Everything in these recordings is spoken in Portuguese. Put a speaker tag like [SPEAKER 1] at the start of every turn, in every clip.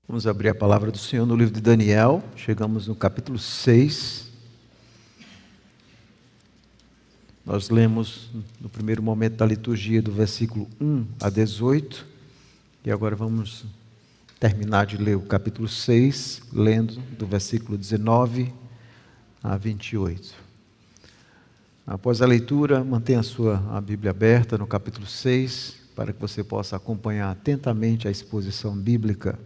[SPEAKER 1] Vamos abrir a palavra do Senhor no livro de Daniel. Chegamos no capítulo 6. Nós lemos no primeiro momento da liturgia do versículo 1 a 18. E agora vamos terminar de ler o capítulo 6, lendo do versículo 19 a 28. Após a leitura, mantenha a Bíblia aberta no capítulo 6, para que você possa acompanhar atentamente a exposição bíblica.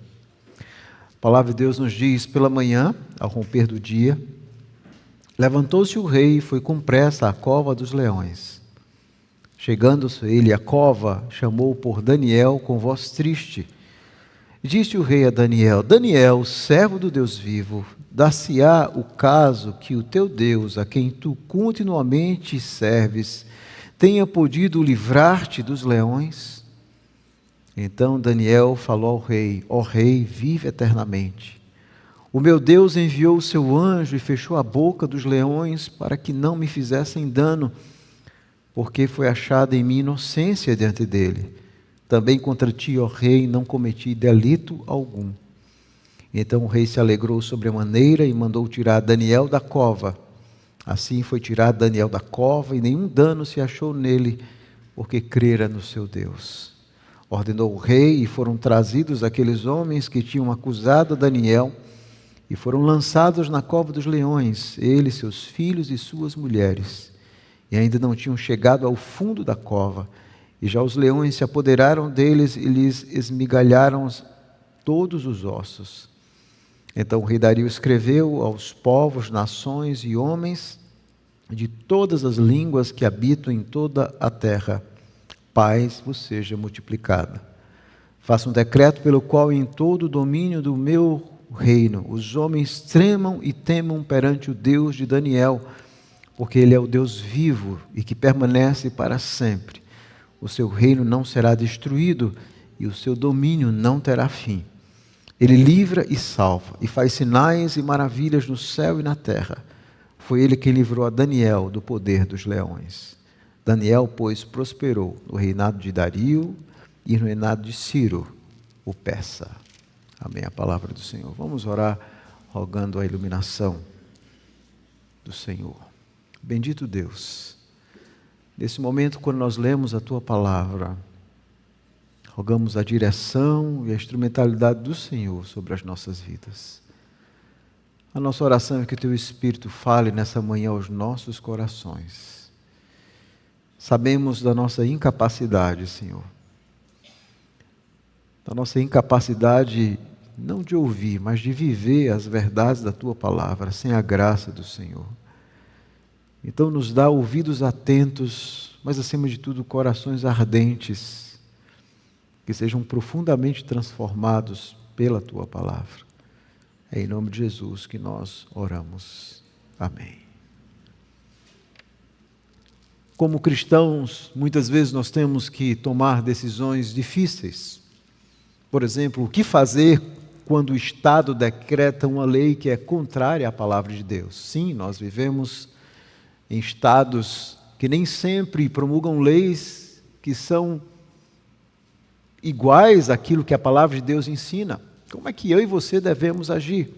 [SPEAKER 1] A palavra de Deus nos diz: pela manhã, ao romper do dia, levantou-se o rei e foi com pressa à cova dos leões. Chegando-se ele à cova, chamou por Daniel com voz triste. Disse o rei a Daniel: Daniel, servo do Deus vivo, dar-se-á o caso que o teu Deus, a quem tu continuamente serves, tenha podido livrar-te dos leões? Então Daniel falou ao rei: ó rei, vive eternamente. O meu Deus enviou o seu anjo e fechou a boca dos leões para que não me fizessem dano, porque foi achada em mim inocência diante dele. Também contra ti, ó rei, não cometi delito algum. Então o rei se alegrou sobremaneira e mandou tirar Daniel da cova. Assim foi tirado Daniel da cova e nenhum dano se achou nele, porque crera no seu Deus. Ordenou o rei e foram trazidos aqueles homens que tinham acusado Daniel e foram lançados na cova dos leões, ele, seus filhos e suas mulheres. E ainda não tinham chegado ao fundo da cova, e já os leões se apoderaram deles e lhes esmigalharam todos os ossos. Então o rei Dario escreveu aos povos, nações e homens de todas as línguas que habitam em toda a terra: paz vos seja multiplicada. Faça um decreto pelo qual em todo o domínio do meu reino os homens tremam e temam perante o Deus de Daniel, porque ele é o Deus vivo e que permanece para sempre. O seu reino não será destruído e o seu domínio não terá fim. Ele livra e salva e faz sinais e maravilhas no céu e na terra. Foi ele quem livrou a Daniel do poder dos leões. Daniel, pois, prosperou no reinado de Dario e no reinado de Ciro, o persa. Amém. A palavra do Senhor. Vamos orar rogando a iluminação do Senhor. Bendito Deus, nesse momento, quando nós lemos a Tua palavra, rogamos a direção e a instrumentalidade do Senhor sobre as nossas vidas. A nossa oração é que o Teu Espírito fale nessa manhã aos nossos corações. Sabemos da nossa incapacidade, Senhor, da nossa incapacidade não de ouvir, mas de viver as verdades da Tua palavra sem a graça do Senhor. Então nos dá ouvidos atentos, mas acima de tudo corações ardentes, que sejam profundamente transformados pela Tua palavra. É em nome de Jesus que nós oramos. Amém. Como cristãos, muitas vezes nós temos que tomar decisões difíceis. Por exemplo, o que fazer quando o Estado decreta uma lei que é contrária à palavra de Deus? Sim, nós vivemos em estados que nem sempre promulgam leis que são iguais àquilo que a palavra de Deus ensina. Como é que eu e você devemos agir?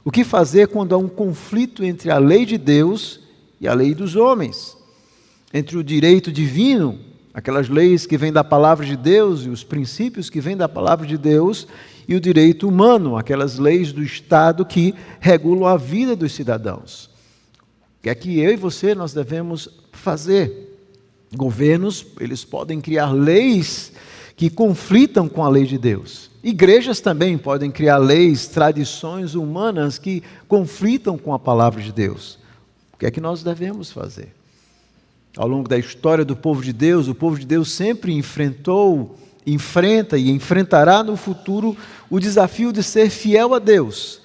[SPEAKER 1] O que fazer quando há um conflito entre a lei de Deus e a lei dos homens? Entre o direito divino, aquelas leis que vêm da palavra de Deus e os princípios que vêm da palavra de Deus, e o direito humano, aquelas leis do Estado que regulam a vida dos cidadãos. O que é que eu e você nós devemos fazer? Governos, eles podem criar leis que conflitam com a lei de Deus. Igrejas também podem criar leis, tradições humanas que conflitam com a palavra de Deus. O que é que nós devemos fazer? Ao longo da história do povo de Deus, o povo de Deus sempre enfrenta e enfrentará no futuro o desafio de ser fiel a Deus.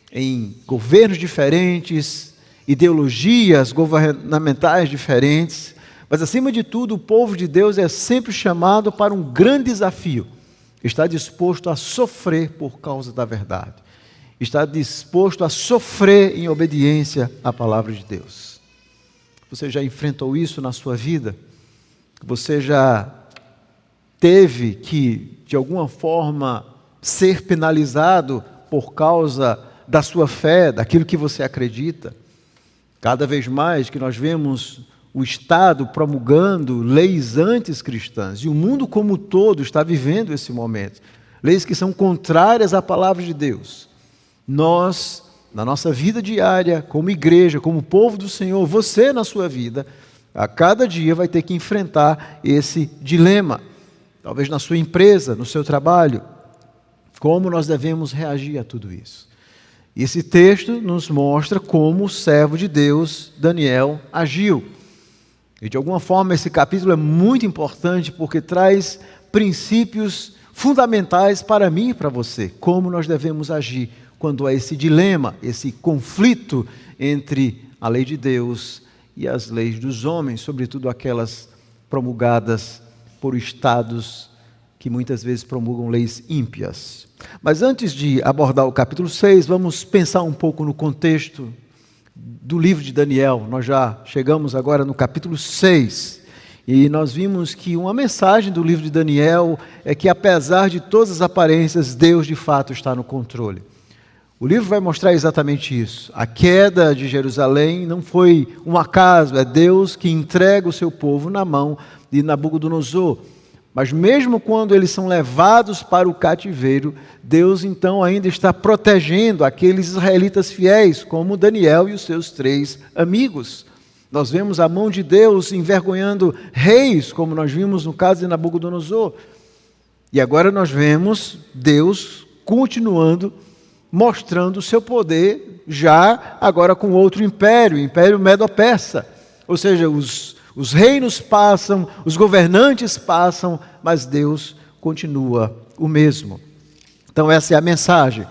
[SPEAKER 1] Em governos diferentes, ideologias governamentais diferentes, mas acima de tudo o povo de Deus é sempre chamado para um grande desafio. Está disposto a sofrer por causa da verdade. Está disposto a sofrer em obediência à palavra de Deus. Você já enfrentou isso na sua vida? Você já teve que, de alguma forma, ser penalizado por causa da sua fé, daquilo que você acredita. Cada vez mais que nós vemos o Estado promulgando leis anticristãs, e o mundo como um todo está vivendo esse momento, leis que são contrárias à palavra de Deus. Nós, na nossa vida diária, como igreja, como povo do Senhor, você na sua vida, a cada dia vai ter que enfrentar esse dilema. Talvez na sua empresa, no seu trabalho. Como nós devemos reagir a tudo isso? E esse texto nos mostra como o servo de Deus, Daniel, agiu. E de alguma forma esse capítulo é muito importante porque traz princípios fundamentais para mim e para você. Como nós devemos agir quando há esse dilema, esse conflito entre a lei de Deus e as leis dos homens, sobretudo aquelas promulgadas por estados que muitas vezes promulgam leis ímpias. Mas antes de abordar o capítulo 6, vamos pensar um pouco no contexto do livro de Daniel. Nós já chegamos agora no capítulo 6 e nós vimos que uma mensagem do livro de Daniel é que apesar de todas as aparências, Deus de fato está no controle. O livro vai mostrar exatamente isso. A queda de Jerusalém não foi um acaso, é Deus que entrega o seu povo na mão de Nabucodonosor. Mas mesmo quando eles são levados para o cativeiro, Deus então ainda está protegendo aqueles israelitas fiéis, como Daniel e os seus 3 amigos. Nós vemos a mão de Deus envergonhando reis, como nós vimos no caso de Nabucodonosor. E agora nós vemos Deus continuando mostrando o seu poder, já agora com outro império, o Império Medo-Persa. Ou seja, os reinos passam, os governantes passam, mas Deus continua o mesmo. Então essa é a mensagem.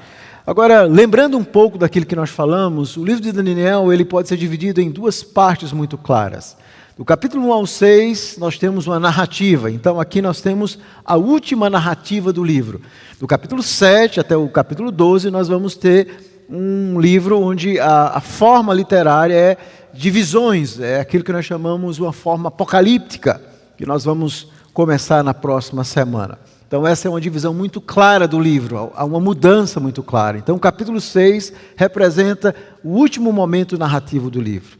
[SPEAKER 1] Agora, lembrando um pouco daquilo que nós falamos, o livro de Daniel ele pode ser dividido em 2 partes muito claras. Do capítulo 1 ao 6, nós temos uma narrativa. Então aqui nós temos a última narrativa do livro. Do capítulo 7 até o capítulo 12, nós vamos ter um livro onde a forma literária é divisões, é aquilo que nós chamamos uma forma apocalíptica, que nós vamos começar na próxima semana. Então essa é uma divisão muito clara do livro, há uma mudança muito clara. Então o capítulo 6 representa o último momento narrativo do livro.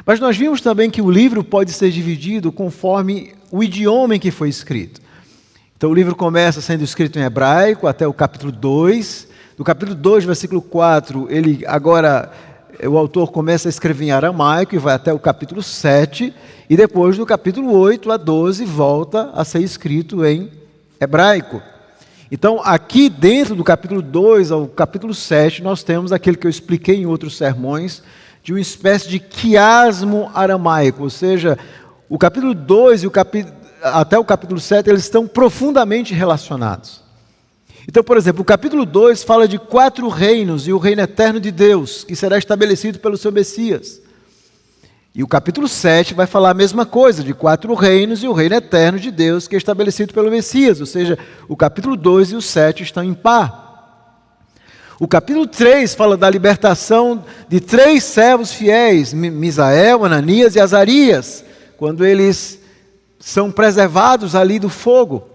[SPEAKER 1] Mas nós vimos também que o livro pode ser dividido conforme o idioma em que foi escrito. Então o livro começa sendo escrito em hebraico até o capítulo 2. Do capítulo 2, versículo 4, o autor começa a escrever em aramaico e vai até o capítulo 7, e depois do capítulo 8 a 12 volta a ser escrito em hebraico. Então, aqui dentro do capítulo 2 ao capítulo 7, nós temos aquilo que eu expliquei em outros sermões, de uma espécie de quiasmo aramaico, ou seja, o capítulo 2 e até o capítulo 7, eles estão profundamente relacionados. Então, por exemplo, o capítulo 2 fala de 4 reinos e o reino eterno de Deus, que será estabelecido pelo seu Messias. E o capítulo 7 vai falar a mesma coisa, de 4 reinos e o reino eterno de Deus, que é estabelecido pelo Messias. Ou seja, o capítulo 2 e o 7 estão em par. O capítulo 3 fala da libertação de 3 servos fiéis, Misael, Ananias e Azarias, quando eles são preservados ali do fogo.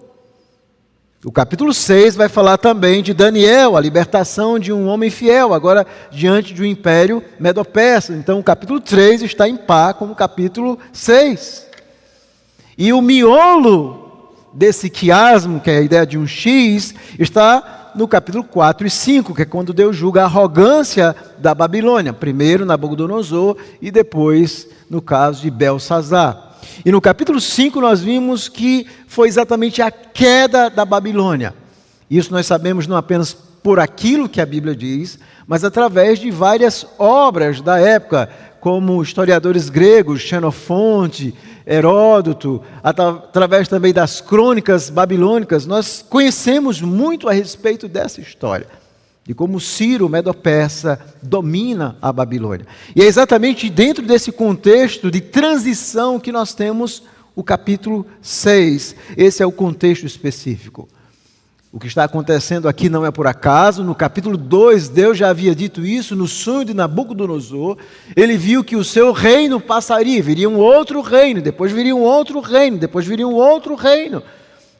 [SPEAKER 1] O capítulo 6 vai falar também de Daniel, a libertação de um homem fiel, agora diante de um império medo-persa. Então o capítulo 3 está em par com o capítulo 6. E o miolo desse quiasmo, que é a ideia de um X, está no capítulo 4 e 5, que é quando Deus julga a arrogância da Babilônia. Primeiro Nabucodonosor e depois no caso de Belsazar. E no capítulo 5 nós vimos que foi exatamente a queda da Babilônia. Isso nós sabemos não apenas por aquilo que a Bíblia diz, mas através de várias obras da época, como historiadores gregos, Xenofonte, Heródoto, através também das crônicas babilônicas, nós conhecemos muito a respeito dessa história. De como Ciro, Medo-Persa, domina a Babilônia. E é exatamente dentro desse contexto de transição que nós temos o capítulo 6. Esse é o contexto específico. O que está acontecendo aqui não é por acaso. No capítulo 2, Deus já havia dito isso no sonho de Nabucodonosor. Ele viu que o seu reino passaria, viria um outro reino, depois viria um outro reino, depois viria um outro reino.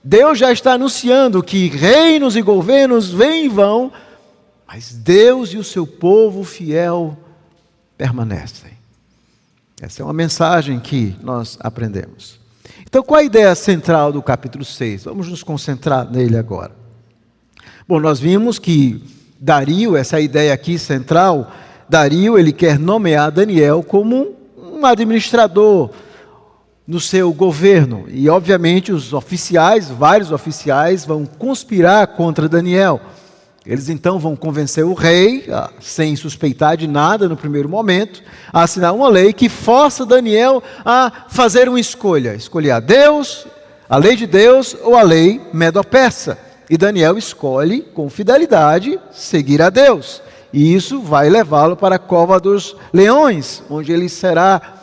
[SPEAKER 1] Deus já está anunciando que reinos e governos vêm e vão, mas Deus e o seu povo fiel permanecem. Essa é uma mensagem que nós aprendemos. Então, qual a ideia central do capítulo 6? Vamos nos concentrar nele agora. Bom, nós vimos que Dario, essa ideia aqui central, Dario, ele quer nomear Daniel como um administrador no seu governo. E, obviamente, os oficiais, vários oficiais, vão conspirar contra Daniel. Eles, então, vão convencer o rei, sem suspeitar de nada no primeiro momento, a assinar uma lei que força Daniel a fazer uma escolha. Escolher a Deus, a lei de Deus ou a lei medo-persa. E Daniel escolhe, com fidelidade, seguir a Deus. E isso vai levá-lo para a cova dos leões, onde ele será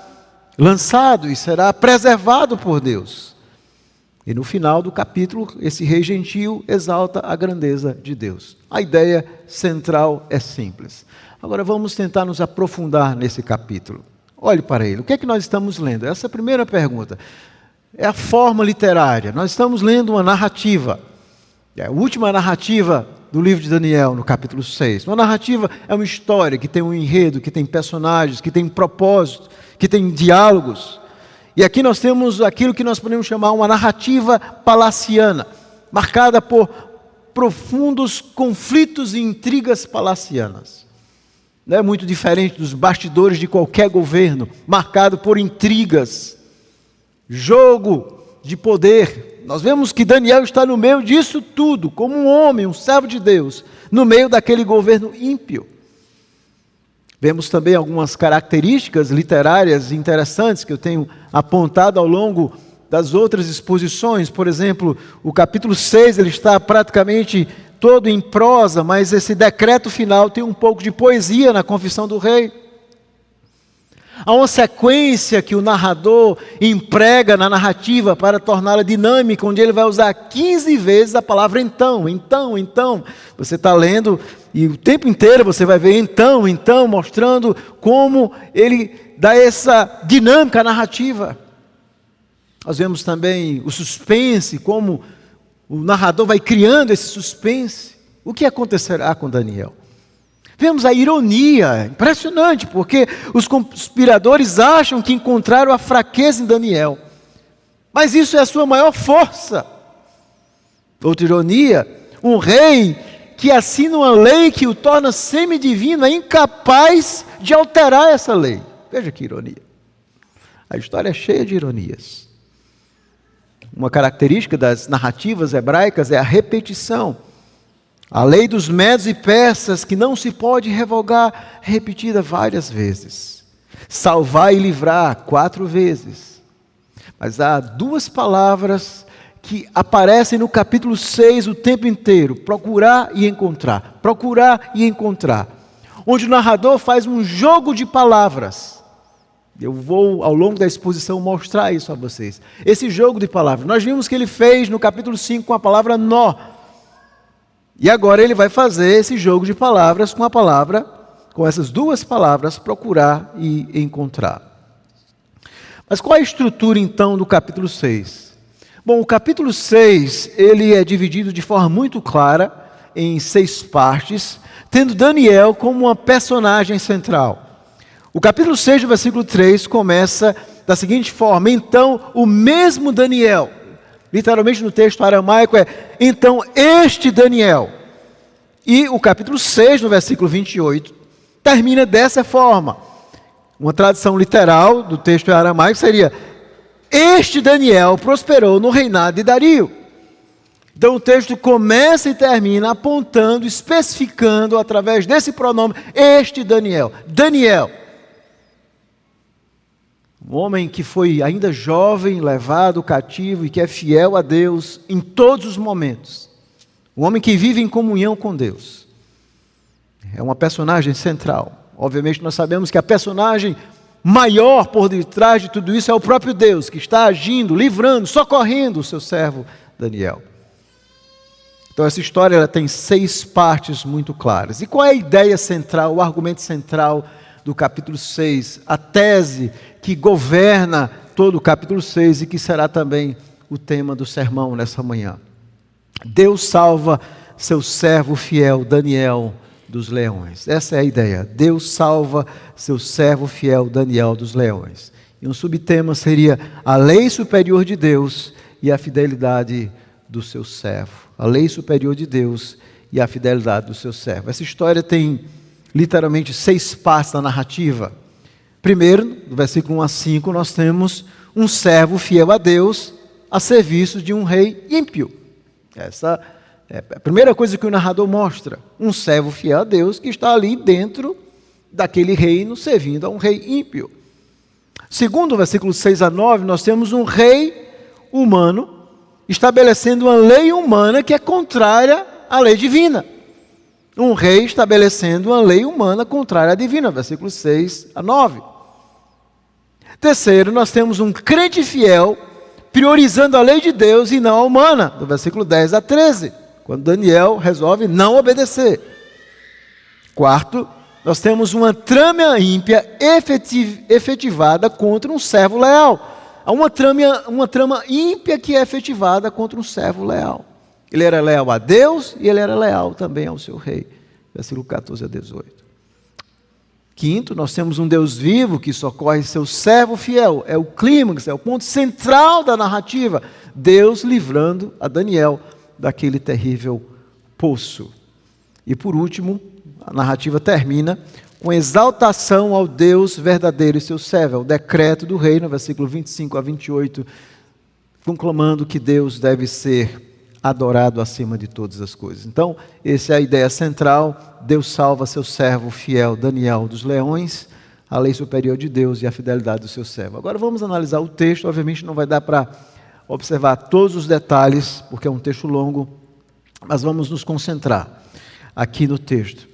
[SPEAKER 1] lançado e será preservado por Deus. E no final do capítulo, esse rei gentio exalta a grandeza de Deus. A ideia central é simples. Agora vamos tentar nos aprofundar nesse capítulo. Olhe para ele. O que é que nós estamos lendo? Essa é a primeira pergunta. É a forma literária. Nós estamos lendo uma narrativa. É a última narrativa do livro de Daniel, no capítulo 6. Uma narrativa é uma história que tem um enredo, que tem personagens, que tem um propósito, que tem diálogos. E aqui nós temos aquilo que nós podemos chamar uma narrativa palaciana, marcada por profundos conflitos e intrigas palacianas. Não é muito diferente dos bastidores de qualquer governo, marcado por intrigas, jogo de poder. Nós vemos que Daniel está no meio disso tudo, como um homem, um servo de Deus, no meio daquele governo ímpio. Vemos também algumas características literárias interessantes que eu tenho apontado ao longo das outras exposições. Por exemplo, o capítulo 6 ele está praticamente todo em prosa, mas esse decreto final tem um pouco de poesia na confissão do rei. Há uma sequência que o narrador emprega na narrativa para torná-la dinâmica, onde ele vai usar 15 vezes a palavra então. Você está lendo e o tempo inteiro você vai ver então, mostrando como ele dá essa dinâmica narrativa. Nós vemos também o suspense, como o narrador vai criando esse suspense. O que acontecerá com Daniel? Vemos a ironia, impressionante, porque os conspiradores acham que encontraram a fraqueza em Daniel. Mas isso é a sua maior força. Outra ironia, um rei que assina uma lei que o torna semidivino é incapaz de alterar essa lei. Veja que ironia. A história é cheia de ironias. Uma característica das narrativas hebraicas é a repetição. A lei dos medos e persas, que não se pode revogar, repetida várias vezes. Salvar e livrar, 4 vezes. Mas há 2 palavras que aparecem no capítulo 6 o tempo inteiro. Procurar e encontrar. Procurar e encontrar. Onde o narrador faz um jogo de palavras. Eu vou, ao longo da exposição, mostrar isso a vocês. Esse jogo de palavras. Nós vimos que ele fez no capítulo 5 com a palavra nó. E agora ele vai fazer esse jogo de palavras com essas 2 palavras, procurar e encontrar. Mas qual a estrutura então do capítulo 6? Bom, o capítulo 6, ele é dividido de forma muito clara em 6 partes, tendo Daniel como uma personagem central. O capítulo 6, do versículo 3, começa da seguinte forma: então o mesmo Daniel, literalmente no texto aramaico então este Daniel. E o capítulo 6, no versículo 28, termina dessa forma. Uma tradução literal do texto aramaico seria: este Daniel prosperou no reinado de Dario. Então o texto começa e termina apontando, especificando através desse pronome, este Daniel. Daniel. Um homem que foi ainda jovem, levado cativo e que é fiel a Deus em todos os momentos. Um homem que vive em comunhão com Deus. É uma personagem central. Obviamente nós sabemos que a personagem maior por detrás de tudo isso é o próprio Deus, que está agindo, livrando, socorrendo o seu servo Daniel. Então essa história ela tem 6 partes muito claras. E qual é a ideia central, o argumento central do capítulo 6? A tese que governa todo o capítulo 6 e que será também o tema do sermão nessa manhã. Deus salva seu servo fiel Daniel dos leões. Essa é a ideia. Deus salva seu servo fiel Daniel dos leões. E um subtema seria a lei superior de Deus e a fidelidade do seu servo. A lei superior de Deus e a fidelidade do seu servo. Essa história tem literalmente 6 partes na narrativa. Primeiro, do versículo 1 a 5, nós temos um servo fiel a Deus a serviço de um rei ímpio. Essa é a primeira coisa que o narrador mostra. Um servo fiel a Deus que está ali dentro daquele reino servindo a um rei ímpio. Segundo, versículos 6 a 9, nós temos um rei humano estabelecendo uma lei humana que é contrária à lei divina. Um rei estabelecendo uma lei humana contrária à divina, versículos 6 a 9. Terceiro, nós temos um crente fiel priorizando a lei de Deus e não a humana, do versículo 10 a 13, quando Daniel resolve não obedecer. Quarto, nós temos uma trama ímpia efetivada contra um servo leal. Há uma trama ímpia que é efetivada contra um servo leal. Ele era leal a Deus e ele era leal também ao seu rei. Versículo 14 a 18. Quinto, nós temos um Deus vivo que socorre seu servo fiel. É o clímax, é o ponto central da narrativa. Deus livrando a Daniel daquele terrível poço. E por último, a narrativa termina com exaltação ao Deus verdadeiro e seu servo. É o decreto do rei, no versículo 25 a 28, conclamando que Deus deve ser adorado acima de todas as coisas. Então, essa é a ideia central. Deus salva seu servo fiel Daniel dos leões, a lei superior de Deus e a fidelidade do seu servo. Agora vamos analisar o texto. Obviamente não vai dar para observar todos os detalhes, porque é um texto longo, mas vamos nos concentrar aqui no texto.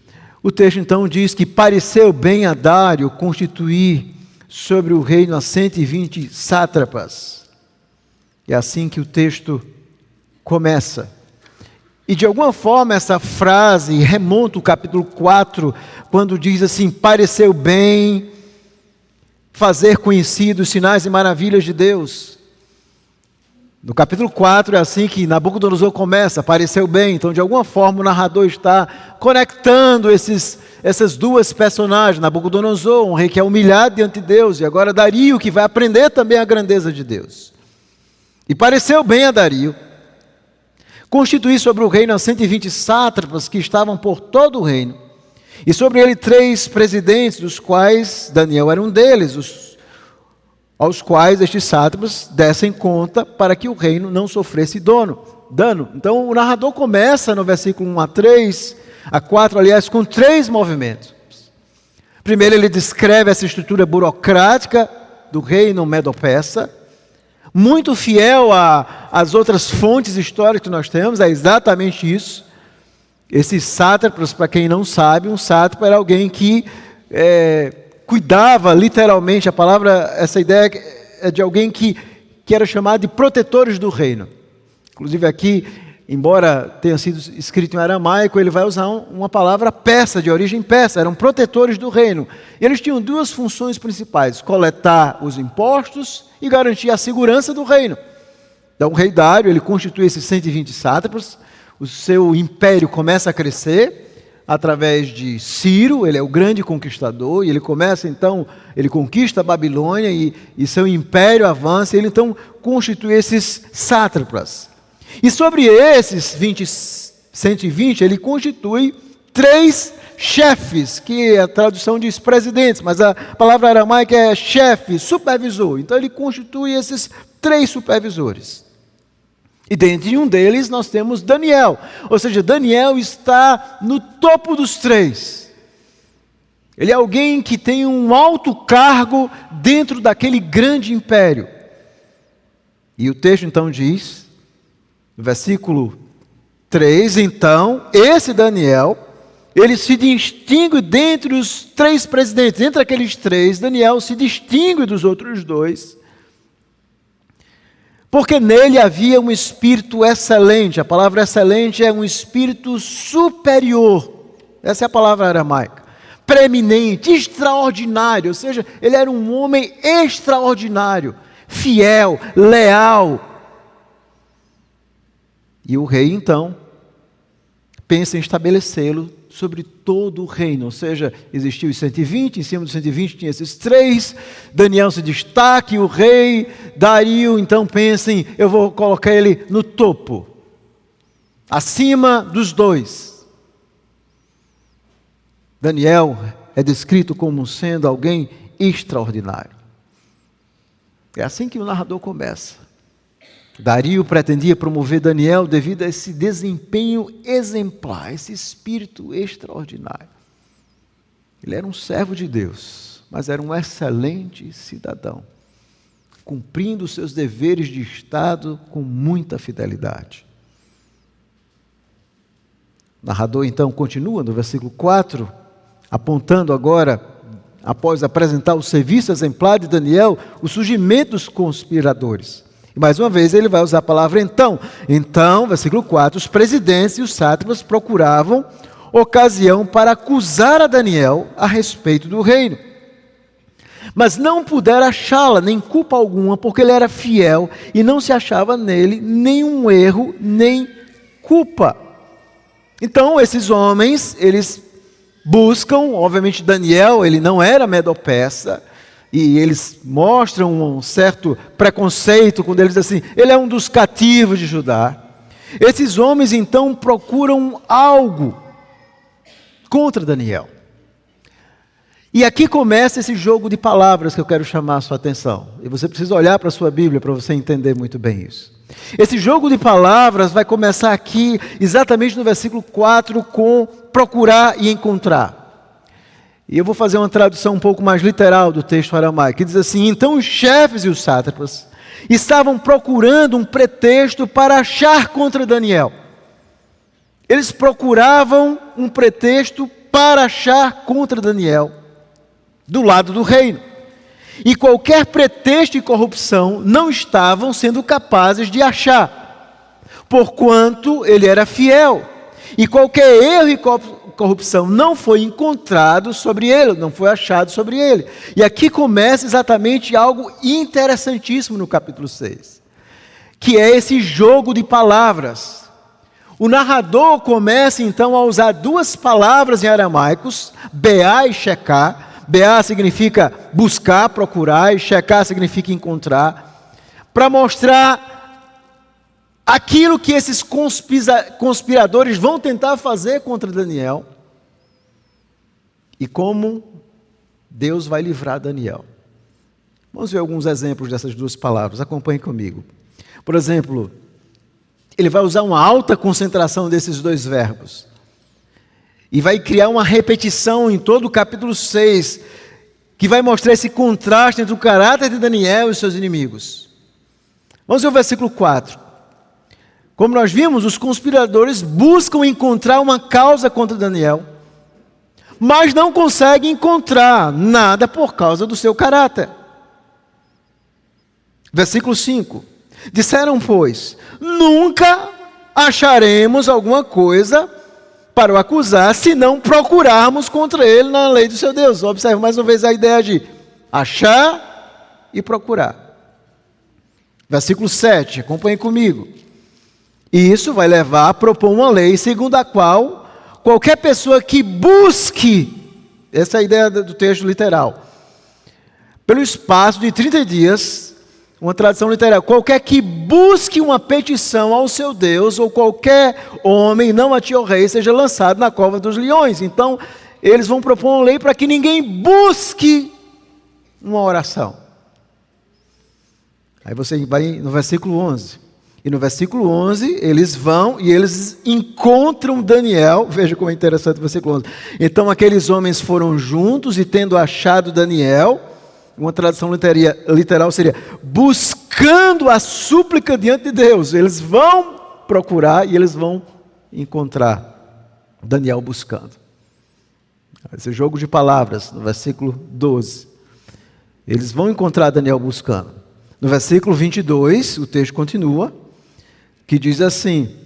[SPEAKER 1] O texto então diz que pareceu bem a Dário constituir sobre o reino a 120 sátrapas. É assim que o texto começa. E de alguma forma essa frase remonta o capítulo 4, quando diz assim: pareceu bem fazer conhecidos os sinais e maravilhas de Deus. No capítulo 4 é assim que Nabucodonosor começa, pareceu bem. Então de alguma forma o narrador está conectando essas duas personagens. Nabucodonosor, um rei que é humilhado diante de Deus, e agora Dario, que vai aprender também a grandeza de Deus. E pareceu bem a Dario constituir sobre o reino as 120 sátrapas que estavam por todo o reino, e sobre ele 3 presidentes, dos quais Daniel era um deles, aos quais estes sátrapas dessem conta para que o reino não sofresse dano. Então o narrador começa no versículo 1 a 4, aliás, com 3 movimentos. Primeiro ele descreve essa estrutura burocrática do reino Medo-Persa, muito fiel às outras fontes históricas que nós temos, é exatamente isso. Esses sátrapas, para quem não sabe, um sátrapa era alguém que cuidava, literalmente, essa ideia é de alguém que era chamado de protetores do reino. Inclusive aqui, embora tenha sido escrito em aramaico, ele vai usar uma palavra persa, de origem persa, eram protetores do reino. E eles tinham 2 funções principais: coletar os impostos e garantir a segurança do reino. Então o rei Dário, ele constitui esses 120 sátrapas, o seu império começa a crescer através de Ciro, ele é o grande conquistador, e ele começa então, ele conquista a Babilônia e seu império avança, e ele então constitui esses sátrapas. E sobre esses 120, ele constitui 3 chefes, que a tradução diz presidentes, mas a palavra aramaica é chefe, supervisor. Então ele constitui esses 3 supervisores. E dentro de um deles nós temos Daniel. Ou seja, Daniel está no topo dos 3. Ele é alguém que tem um alto cargo dentro daquele grande império. E o texto então diz, no versículo 3, então, esse Daniel, ele se distingue dentre os 3 presidentes. Entre aqueles 3, Daniel se distingue dos outros 2, porque nele havia um espírito excelente. A palavra excelente é um espírito superior. Essa é a palavra aramaica. Preeminente, extraordinário. Ou seja, ele era um homem extraordinário, fiel, leal, E o rei, então, pensa em estabelecê-lo sobre todo o reino, ou seja, existiu os 120, em cima dos 120 tinha esses 3, Daniel se destaca, e o rei Dario então pensa em, eu vou colocar ele no topo, acima dos 2. Daniel é descrito como sendo alguém extraordinário. É assim que o narrador começa. Dario pretendia promover Daniel devido a esse desempenho exemplar, esse espírito extraordinário. Ele era um servo de Deus, mas era um excelente cidadão, cumprindo os seus deveres de Estado com muita fidelidade. O narrador então continua no versículo 4, apontando agora, após apresentar o serviço exemplar de Daniel, o surgimento dos conspiradores. E mais uma vez ele vai usar a palavra então. Então, versículo 4, os presidentes e os sátrapas procuravam ocasião para acusar a Daniel a respeito do reino. Mas não puderam achá-la, nem culpa alguma, porque ele era fiel e não se achava nele nenhum erro, nem culpa. Então, esses homens, eles buscam, obviamente Daniel, ele não era medo-persa, e eles mostram um certo preconceito quando eles dizem assim, ele é um dos cativos de Judá. Esses homens então procuram algo contra Daniel. E aqui começa esse jogo de palavras que eu quero chamar a sua atenção. E você precisa olhar para a sua Bíblia para você entender muito bem isso. Esse jogo de palavras vai começar aqui, exatamente no versículo 4, com procurar e encontrar. E eu vou fazer uma tradução um pouco mais literal do texto aramaico, que diz assim, então os chefes e os sátrapas estavam procurando um pretexto para achar contra Daniel. Eles procuravam um pretexto para achar contra Daniel, do lado do reino. E qualquer pretexto de corrupção não estavam sendo capazes de achar, porquanto ele era fiel. E qualquer erro e corrupção não foi encontrado sobre ele, não foi achado sobre ele. E aqui começa exatamente algo interessantíssimo no capítulo 6, que é esse jogo de palavras. O narrador começa então a usar duas palavras em aramaicos, beá e sheká. Beá significa buscar, procurar, e sheká significa encontrar, para mostrar aquilo que esses conspiradores vão tentar fazer contra Daniel e como Deus vai livrar Daniel. Vamos ver alguns exemplos dessas duas palavras, acompanhe comigo. Por exemplo, ele vai usar uma alta concentração desses dois verbos e vai criar uma repetição em todo o capítulo 6 que vai mostrar esse contraste entre o caráter de Daniel e os seus inimigos. Vamos ver o versículo 4. Como nós vimos, os conspiradores buscam encontrar uma causa contra Daniel, mas não conseguem encontrar nada por causa do seu caráter. Versículo 5. Disseram, pois, nunca acharemos alguma coisa para o acusar, se não procurarmos contra ele na lei do seu Deus. Observe mais uma vez a ideia de achar e procurar. Versículo 7, acompanhe comigo. E isso vai levar a propor uma lei segundo a qual qualquer pessoa que busque, essa é a ideia do texto literal, pelo espaço de 30 dias, uma tradução literal, qualquer que busque uma petição ao seu Deus, ou qualquer homem, não a ti, ó rei, seja lançado na cova dos leões. Então, eles vão propor uma lei para que ninguém busque uma oração. Aí você vai no versículo 11. E no versículo 11, eles vão e eles encontram Daniel. Veja como é interessante o versículo 11. Então aqueles homens foram juntos e tendo achado Daniel, uma tradução literal seria, buscando a súplica diante de Deus. Eles vão procurar e eles vão encontrar Daniel buscando. Esse jogo de palavras, no versículo 12. Eles vão encontrar Daniel buscando. No versículo 22, o texto continua, que diz assim,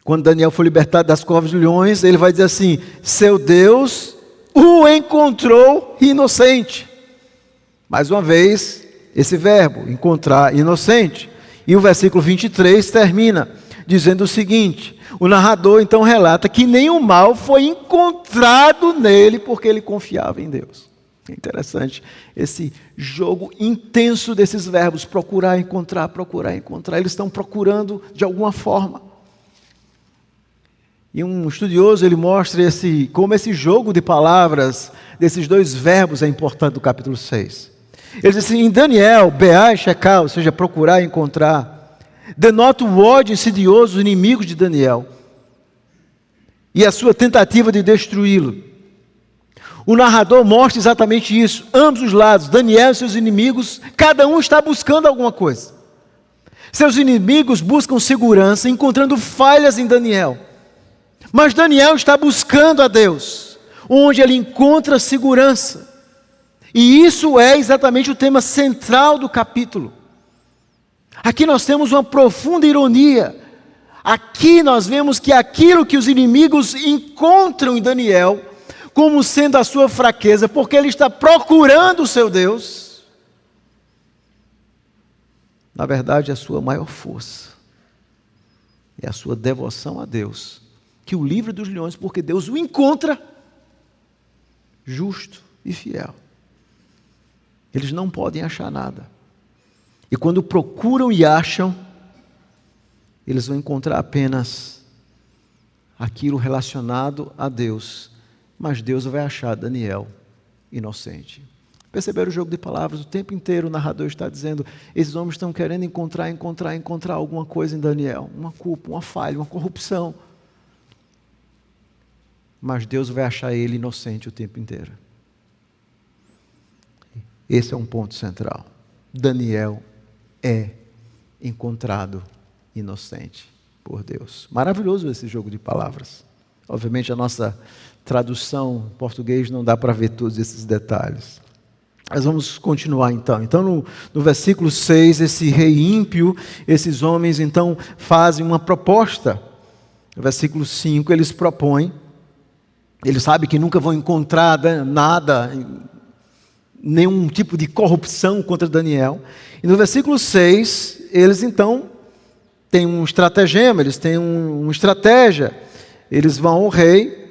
[SPEAKER 1] quando Daniel foi libertado das covas de leões, ele vai dizer assim, seu Deus o encontrou inocente. Mais uma vez, esse verbo, encontrar inocente. E o versículo 23 termina, dizendo o seguinte: o narrador então relata que nenhum mal foi encontrado nele porque ele confiava em Deus. É interessante esse jogo intenso desses verbos, procurar, encontrar, procurar, encontrar. Eles estão procurando de alguma forma. E um estudioso, ele mostra como esse jogo de palavras, desses dois verbos é importante do capítulo 6. Ele diz assim: em Daniel, bear e checar, ou seja, procurar e encontrar, denota o ódio insidioso dos inimigos de Daniel e a sua tentativa de destruí-lo. O narrador mostra exatamente isso, ambos os lados, Daniel e seus inimigos, cada um está buscando alguma coisa. Seus inimigos buscam segurança, encontrando falhas em Daniel. Mas Daniel está buscando a Deus, onde ele encontra segurança. E isso é exatamente o tema central do capítulo. Aqui nós temos uma profunda ironia. Aqui nós vemos que aquilo que os inimigos encontram em Daniel como sendo a sua fraqueza, porque ele está procurando o seu Deus, na verdade é a sua maior força, é a sua devoção a Deus, que o livra dos leões, porque Deus o encontra justo e fiel. Eles não podem achar nada, e quando procuram e acham, eles vão encontrar apenas aquilo relacionado a Deus. Mas Deus vai achar Daniel inocente. Perceberam o jogo de palavras? O tempo inteiro o narrador está dizendo: esses homens estão querendo encontrar alguma coisa em Daniel. Uma culpa, uma falha, uma corrupção. Mas Deus vai achar ele inocente o tempo inteiro. Esse é um ponto central. Daniel é encontrado inocente por Deus. Maravilhoso esse jogo de palavras. Obviamente a nossa tradução em português não dá para ver todos esses detalhes. Mas vamos continuar então. Então no versículo 6, esse rei ímpio, esses homens então fazem uma proposta. No versículo 5 eles propõem, eles sabem que nunca vão encontrar nada, nenhum tipo de corrupção contra Daniel. E no versículo 6, eles então têm um estratagema, eles têm uma estratégia. Eles vão ao rei.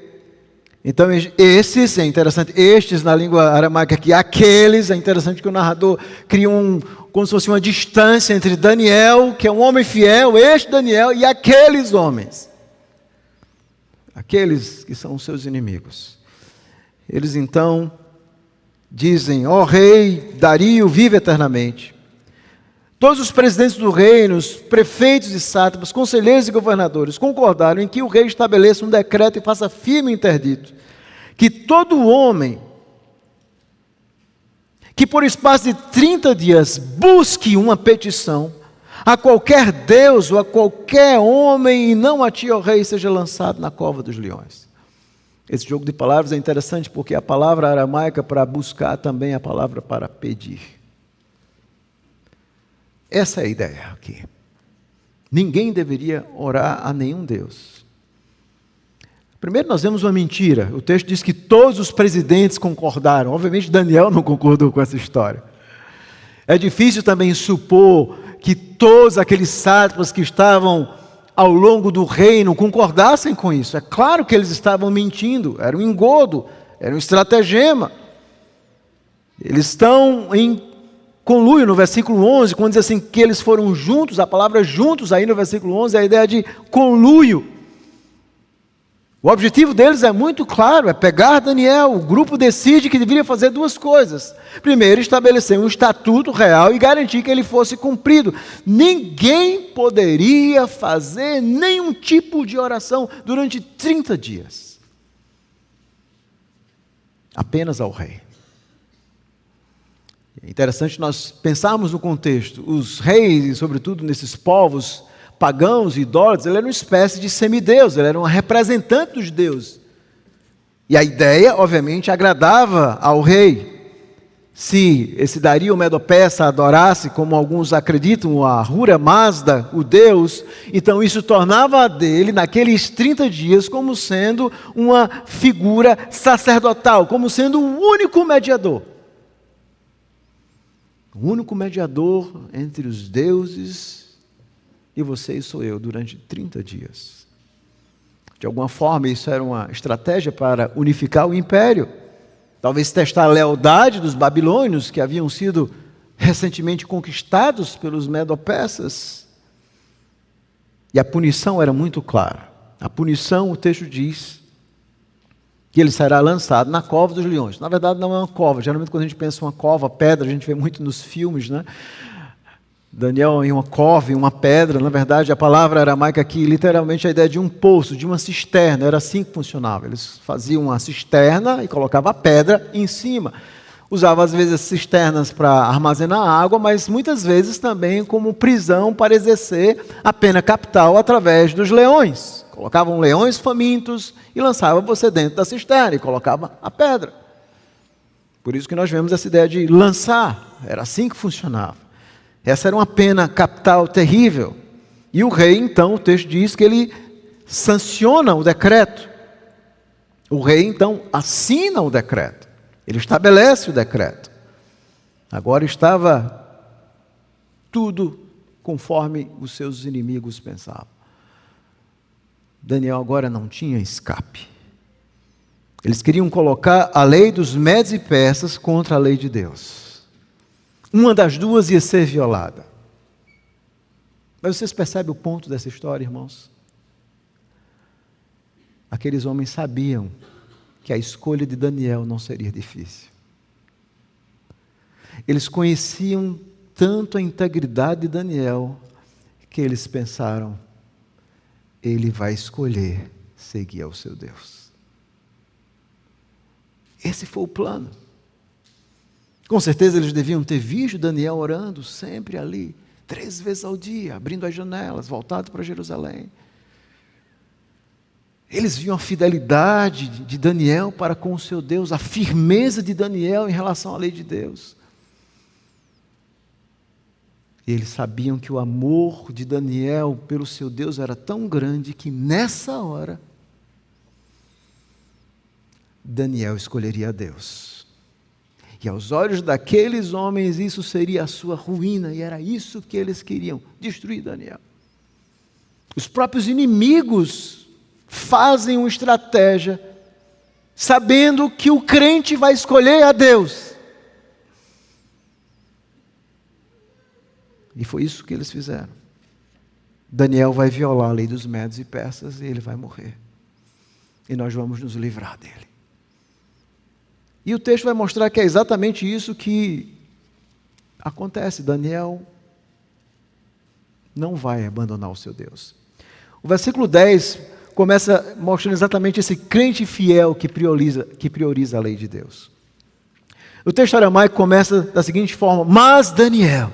[SPEAKER 1] Então esses, é interessante, estes na língua aramaica aqui, aqueles, é interessante que o narrador cria como se fosse uma distância entre Daniel, que é um homem fiel, este Daniel, e aqueles homens. Aqueles que são os seus inimigos. Eles então dizem: ó rei Dario, vive eternamente. Todos os presidentes do reino, os prefeitos e sátrapas, conselheiros e governadores concordaram em que o rei estabeleça um decreto e faça firme o interdito, que todo homem que por espaço de 30 dias busque uma petição a qualquer deus ou a qualquer homem e não a ti, ó rei, seja lançado na cova dos leões. Esse jogo de palavras é interessante porque a palavra aramaica para buscar também é a palavra para pedir. Essa é a ideia aqui. Ninguém deveria orar a nenhum Deus. Primeiro nós vemos uma mentira. O texto diz que todos os presidentes concordaram. Obviamente Daniel não concordou com essa história. É difícil também supor que todos aqueles sátrapas que estavam ao longo do reino concordassem com isso. É claro que eles estavam mentindo. Era um engodo, era um estratagema. Eles estão em conluio no versículo 11, quando diz assim que eles foram juntos, a palavra juntos aí no versículo 11 é a ideia de conluio. O objetivo deles é muito claro, é pegar Daniel. O grupo decide que deveria fazer duas coisas. Primeiro, estabelecer um estatuto real e garantir que ele fosse cumprido. Ninguém poderia fazer nenhum tipo de oração durante 30 dias. Apenas ao rei. É interessante nós pensarmos no contexto. Os reis, e sobretudo nesses povos pagãos e idólatras, ele era uma espécie de semideus, ele era um representante dos deuses. E a ideia, obviamente, agradava ao rei. Se esse Dario Medo-Persa adorasse, como alguns acreditam, a Ahura Mazda, o deus, então isso tornava dele, naqueles 30 dias, como sendo uma figura sacerdotal, como sendo o único mediador. O único mediador entre os deuses e você e sou eu durante 30 dias. De alguma forma, isso era uma estratégia para unificar o império. Talvez testar a lealdade dos babilônios, que haviam sido recentemente conquistados pelos medo-persas. E a punição era muito clara. A punição, o texto diz, que ele será lançado na cova dos leões. Na verdade, não é uma cova. Geralmente, quando a gente pensa em uma cova, pedra, a gente vê muito nos filmes, né? Daniel em uma cova, em uma pedra. Na verdade, a palavra aramaica aqui, literalmente, a ideia de um poço, de uma cisterna. Era assim que funcionava. Eles faziam uma cisterna e colocavam a pedra em cima. Usavam, às vezes, as cisternas para armazenar água, mas muitas vezes também como prisão para exercer a pena capital através dos leões. Colocavam leões famintos e lançavam você dentro da cisterna e colocava a pedra. Por isso que nós vemos essa ideia de lançar. Era assim que funcionava. Essa era uma pena capital terrível. E o rei, então, o texto diz que ele sanciona o decreto. O rei, então, assina o decreto. Ele estabelece o decreto. Agora estava tudo conforme os seus inimigos pensavam. Daniel agora não tinha escape. Eles queriam colocar a lei dos medos e persas contra a lei de Deus. Uma das duas ia ser violada. Mas vocês percebem o ponto dessa história, irmãos? Aqueles homens sabiam que a escolha de Daniel não seria difícil. Eles conheciam tanto a integridade de Daniel, que eles pensaram, ele vai escolher seguir ao seu Deus. Esse foi o plano. Com certeza eles deviam ter visto Daniel orando sempre ali, 3 vezes ao dia, abrindo as janelas, voltado para Jerusalém. Eles viam a fidelidade de Daniel para com o seu Deus, a firmeza de Daniel em relação à lei de Deus. E eles sabiam que o amor de Daniel pelo seu Deus era tão grande que nessa hora, Daniel escolheria a Deus. E aos olhos daqueles homens isso seria a sua ruína, e era isso que eles queriam, destruir Daniel. Os próprios inimigos fazem uma estratégia, sabendo que o crente vai escolher a Deus. E foi isso que eles fizeram. Daniel vai violar a lei dos medos e persas e ele vai morrer. E nós vamos nos livrar dele. E o texto vai mostrar que é exatamente isso que acontece. Daniel não vai abandonar o seu Deus. O versículo 10 começa mostrando exatamente esse crente fiel que prioriza a lei de Deus. O texto aramaico começa da seguinte forma: mas Daniel.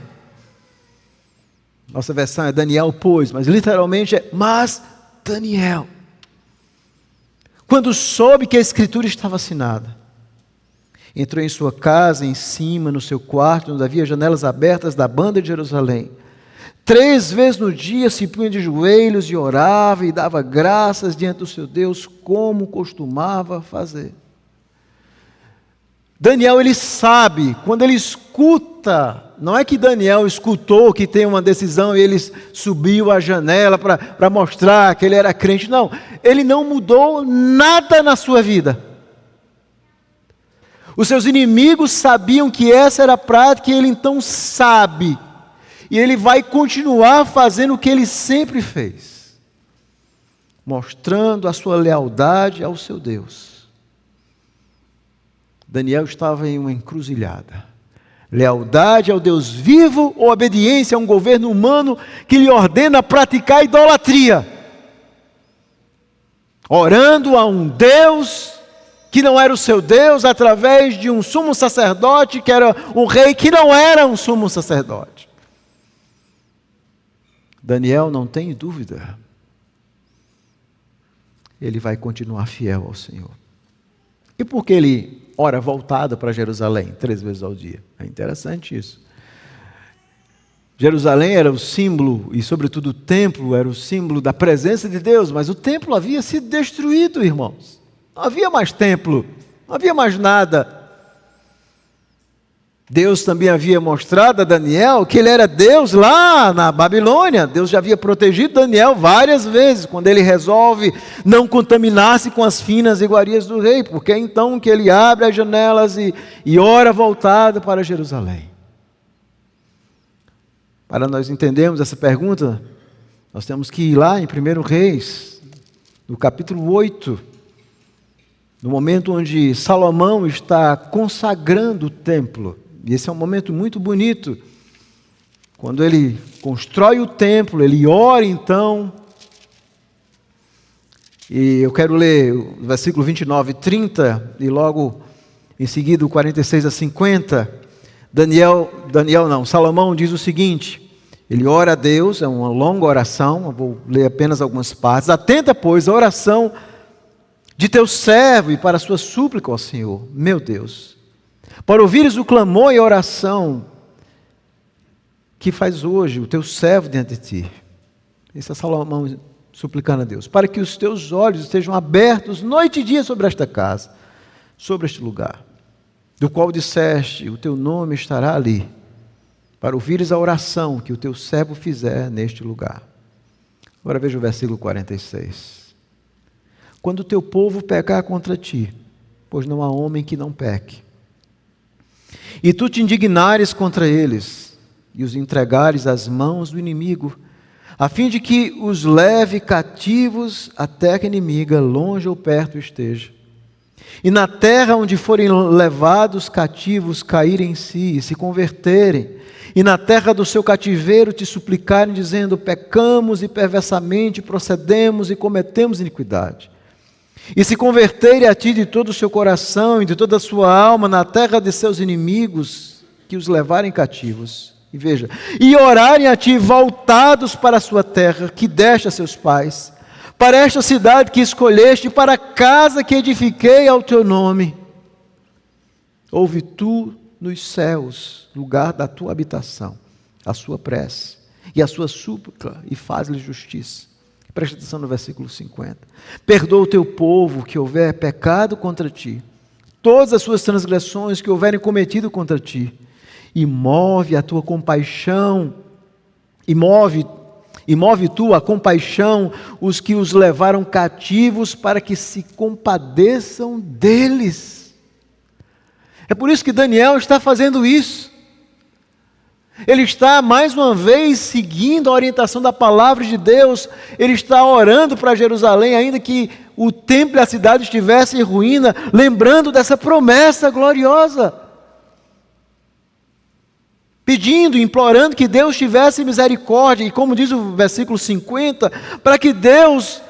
[SPEAKER 1] Nossa versão é Daniel, pois, mas literalmente é mas Daniel. Quando soube que a escritura estava assinada, entrou em sua casa, em cima, no seu quarto, onde havia janelas abertas da banda de Jerusalém. 3 vezes no dia se punha de joelhos e orava e dava graças diante do seu Deus, como costumava fazer. Daniel, ele sabe, quando ele escuta, não é que Daniel escutou que tem uma decisão e ele subiu a janela para mostrar que ele era crente. Não, ele não mudou nada na sua vida. Os seus inimigos sabiam que essa era a prática e ele então sabe. E ele vai continuar fazendo o que ele sempre fez, mostrando a sua lealdade ao seu Deus. Daniel estava em uma encruzilhada. Lealdade ao Deus vivo ou obediência a um governo humano que lhe ordena praticar idolatria. Orando a um Deus que não era o seu Deus, através de um sumo sacerdote, que era um rei que não era um sumo sacerdote. Daniel não tem dúvida. Ele vai continuar fiel ao Senhor. E por que ele ora voltado para Jerusalém 3 vezes ao dia? É interessante isso. Jerusalém era o símbolo, e sobretudo o templo, era o símbolo da presença de Deus, mas o templo havia sido destruído, irmãos. Não havia mais templo, não havia mais nada. Deus também havia mostrado a Daniel que ele era Deus lá na Babilônia. Deus já havia protegido Daniel várias vezes, quando ele resolve não contaminar-se com as finas iguarias do rei, porque é então que ele abre as janelas e ora voltado para Jerusalém. Para nós entendermos essa pergunta, nós temos que ir lá em 1 Reis, no capítulo 8, no momento onde Salomão está consagrando o templo. E esse é um momento muito bonito, quando ele constrói o templo, ele ora então, e eu quero ler o versículo 29 e 30, e logo em seguida o 46 a 50, Salomão diz o seguinte, ele ora a Deus, é uma longa oração, eu vou ler apenas algumas partes. Atenta, pois, a oração de teu servo e para a sua súplica ao Senhor, meu Deus, para ouvires o clamor e a oração que faz hoje o teu servo diante de ti. Esse é Salomão suplicando a Deus, para que os teus olhos estejam abertos noite e dia sobre esta casa, sobre este lugar, do qual disseste, o teu nome estará ali, para ouvires a oração que o teu servo fizer neste lugar. Agora veja o versículo 46. Quando o teu povo pecar contra ti, pois não há homem que não peque, e tu te indignares contra eles, e os entregares às mãos do inimigo, a fim de que os leve cativos à terra inimiga, longe ou perto esteja. E na terra onde forem levados cativos caírem em si e se converterem, e na terra do seu cativeiro te suplicarem, dizendo, pecamos e perversamente procedemos e cometemos iniquidade. E se converterem a ti de todo o seu coração e de toda a sua alma na terra de seus inimigos, que os levarem cativos. E veja, e orarem a ti voltados para a sua terra, que deste a seus pais, para esta cidade que escolheste, para a casa que edifiquei ao teu nome. Ouve tu nos céus, lugar da tua habitação, a sua prece e a sua súplica, e faz-lhe justiça. Preste atenção no versículo 50. Perdoa o teu povo que houver pecado contra ti, todas as suas transgressões que houverem cometido contra ti, e move a tua compaixão, e move tu a compaixão os que os levaram cativos, para que se compadeçam deles. É por isso que Daniel está fazendo isso. Ele está, mais uma vez, seguindo a orientação da palavra de Deus. Ele está orando para Jerusalém, ainda que o templo e a cidade estivessem em ruína, lembrando dessa promessa gloriosa. Pedindo, implorando que Deus tivesse misericórdia. E como diz o versículo 50, para que Deus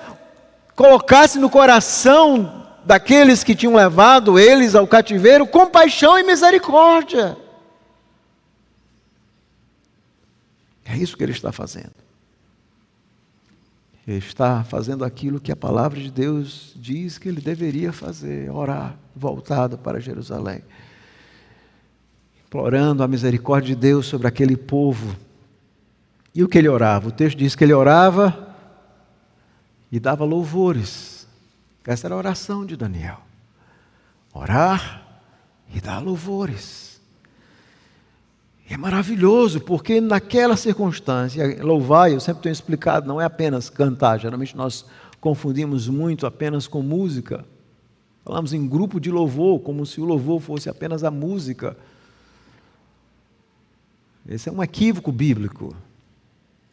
[SPEAKER 1] colocasse no coração daqueles que tinham levado eles ao cativeiro compaixão e misericórdia. É isso que ele está fazendo. Ele está fazendo aquilo que a palavra de Deus diz que ele deveria fazer, orar, voltado para Jerusalém, implorando a misericórdia de Deus sobre aquele povo. E o que ele orava? O texto diz que ele orava e dava louvores. Essa era a oração de Daniel. Orar e dar louvores. É maravilhoso, porque naquela circunstância, louvar, eu sempre tenho explicado, não é apenas cantar. Geralmente nós confundimos muito apenas com música. Falamos em grupo de louvor, como se o louvor fosse apenas a música. Esse é um equívoco bíblico.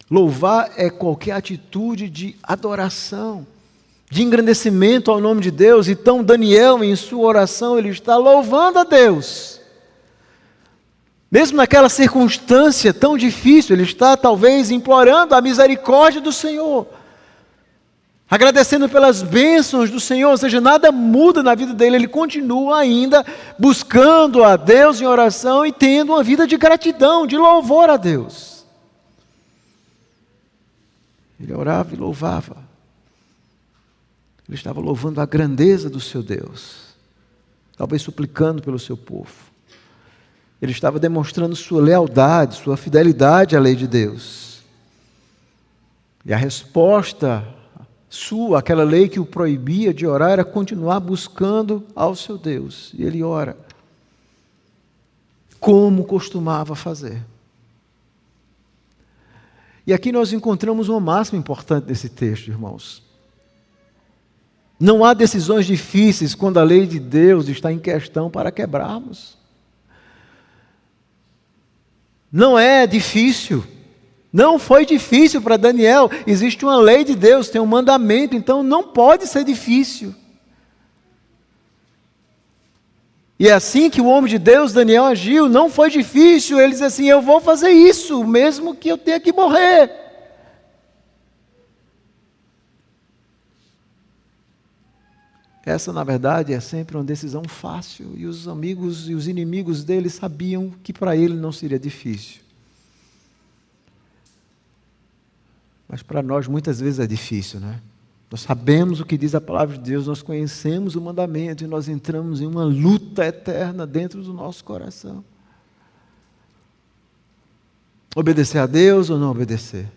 [SPEAKER 1] Louvar é qualquer atitude de adoração, de engrandecimento ao nome de Deus. Então Daniel, em sua oração, ele está louvando a Deus. Mesmo naquela circunstância tão difícil, ele está talvez implorando a misericórdia do Senhor, agradecendo pelas bênçãos do Senhor. Ou seja, nada muda na vida dele, ele continua ainda buscando a Deus em oração e tendo uma vida de gratidão, de louvor a Deus. Ele orava e louvava. Ele estava louvando a grandeza do seu Deus, talvez suplicando pelo seu povo. Ele estava demonstrando sua lealdade, sua fidelidade à lei de Deus. E a resposta sua, aquela lei que o proibia de orar, era continuar buscando ao seu Deus. E ele ora. como costumava fazer. E aqui nós encontramos uma máxima importante nesse texto, irmãos. Não há decisões difíceis quando a lei de Deus está em questão para quebrarmos. Não é difícil. Não foi difícil para Daniel. Existe uma lei de Deus, tem um mandamento, então não pode ser difícil. E é assim que o homem de Deus, Daniel, agiu. Não foi difícil. Ele disse assim: eu vou fazer isso, mesmo que eu tenha que morrer. Essa, na verdade, é sempre uma decisão fácil. E os amigos e os inimigos dele sabiam que para ele não seria difícil. Mas para nós muitas vezes é difícil, né? Nós sabemos o que diz a palavra de Deus, nós conhecemos o mandamento e nós entramos em uma luta eterna dentro do nosso coração. Obedecer a Deus ou não obedecer?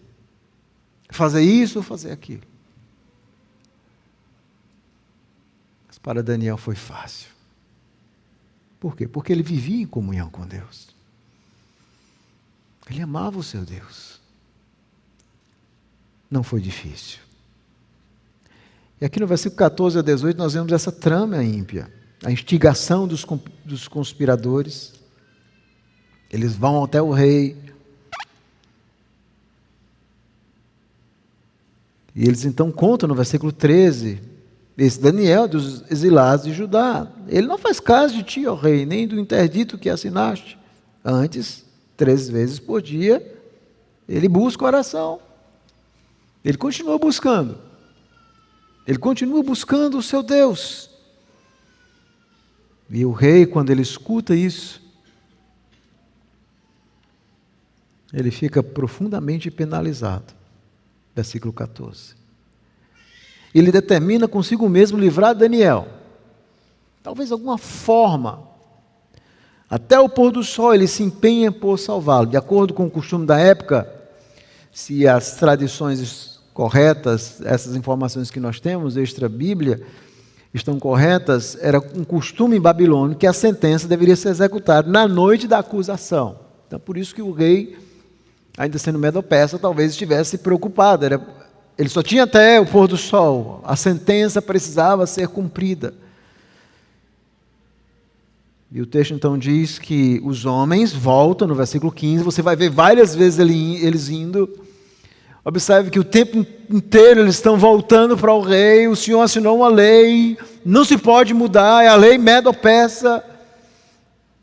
[SPEAKER 1] Fazer isso ou fazer aquilo? Mas para Daniel foi fácil. Por quê? Porque ele vivia em comunhão com Deus. Ele amava o seu Deus. Não foi difícil. E aqui no versículo 14 a 18 nós vemos essa trama ímpia, a instigação dos conspiradores. Eles vão até o rei. E eles então contam no versículo 13, esse Daniel dos exilados de Judá. Ele não faz caso de ti, ó rei, nem do interdito que assinaste. Antes, 3 vezes por dia, ele busca oração. Ele continua buscando. Ele continua buscando o seu Deus. E o rei, quando ele escuta isso, ele fica profundamente penalizado. Versículo 14. Ele determina consigo mesmo livrar Daniel. Talvez de alguma forma. Até o pôr do sol ele se empenha por salvá-lo. De acordo com o costume da época, se as tradições corretas, essas informações que nós temos, extra Bíblia, estão corretas, era um costume em Babilônia que a sentença deveria ser executada na noite da acusação. Então, por isso que o rei, ainda sendo medo-persa, talvez estivesse preocupado. Ele só tinha até o pôr do sol, a sentença precisava ser cumprida. E o texto então diz que os homens voltam, no versículo 15, você vai ver várias vezes eles indo. Observe que o tempo inteiro eles estão voltando para o rei. O Senhor assinou uma lei, não se pode mudar, é a lei medo-persa.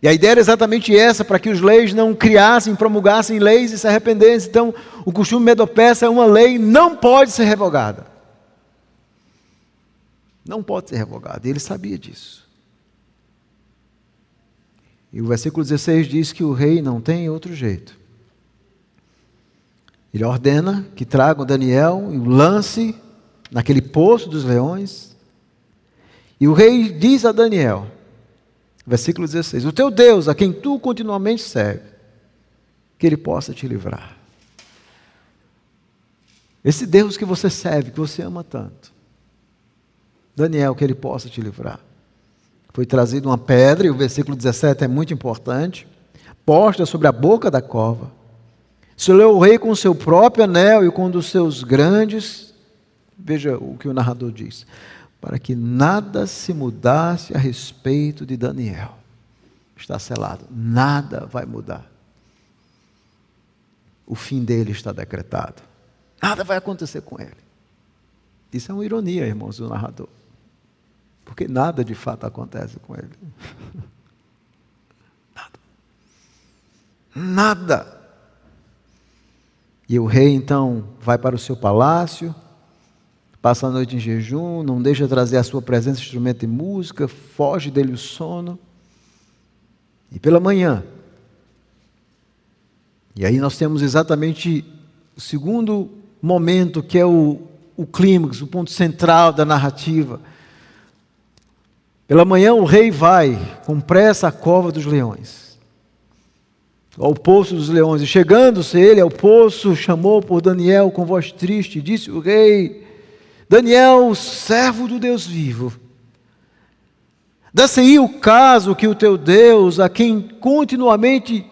[SPEAKER 1] E a ideia era exatamente essa, para que os leis não criassem, promulgassem leis e se arrependessem. Então, o costume medo-persa é uma lei, não pode ser revogada. Não pode ser revogada, e ele sabia disso. E o versículo 16 diz que o rei não tem outro jeito. Ele ordena que tragam Daniel e o lance naquele poço dos leões. E o rei diz a Daniel, versículo 16, o teu Deus, a quem tu continuamente serve, que ele possa te livrar. Esse Deus que você serve, que você ama tanto, Daniel, que ele possa te livrar. Foi trazido uma pedra, e o versículo 17 é muito importante, posta sobre a boca da cova. Selou o rei com o seu próprio anel e com um dos seus grandes, veja o que o narrador diz, para que nada se mudasse a respeito de Daniel. Está selado, nada vai mudar. O fim dele está decretado. Nada vai acontecer com ele. Isso é uma ironia, irmãos, do narrador. Porque nada de fato acontece com ele. Nada. E o rei então vai para o seu palácio, passa a noite em jejum, não deixa trazer à sua presença instrumento de música, foge dele o sono. E pela manhã, e aí nós temos exatamente o segundo momento, que é o clímax, o ponto central da narrativa. Pela manhã o rei vai com pressa à cova dos leões, ao poço dos leões, e chegando-se ele ao poço, chamou por Daniel com voz triste, e disse o rei, Daniel, servo do Deus vivo, Dá-se-ia o caso que o teu Deus, a quem continuamente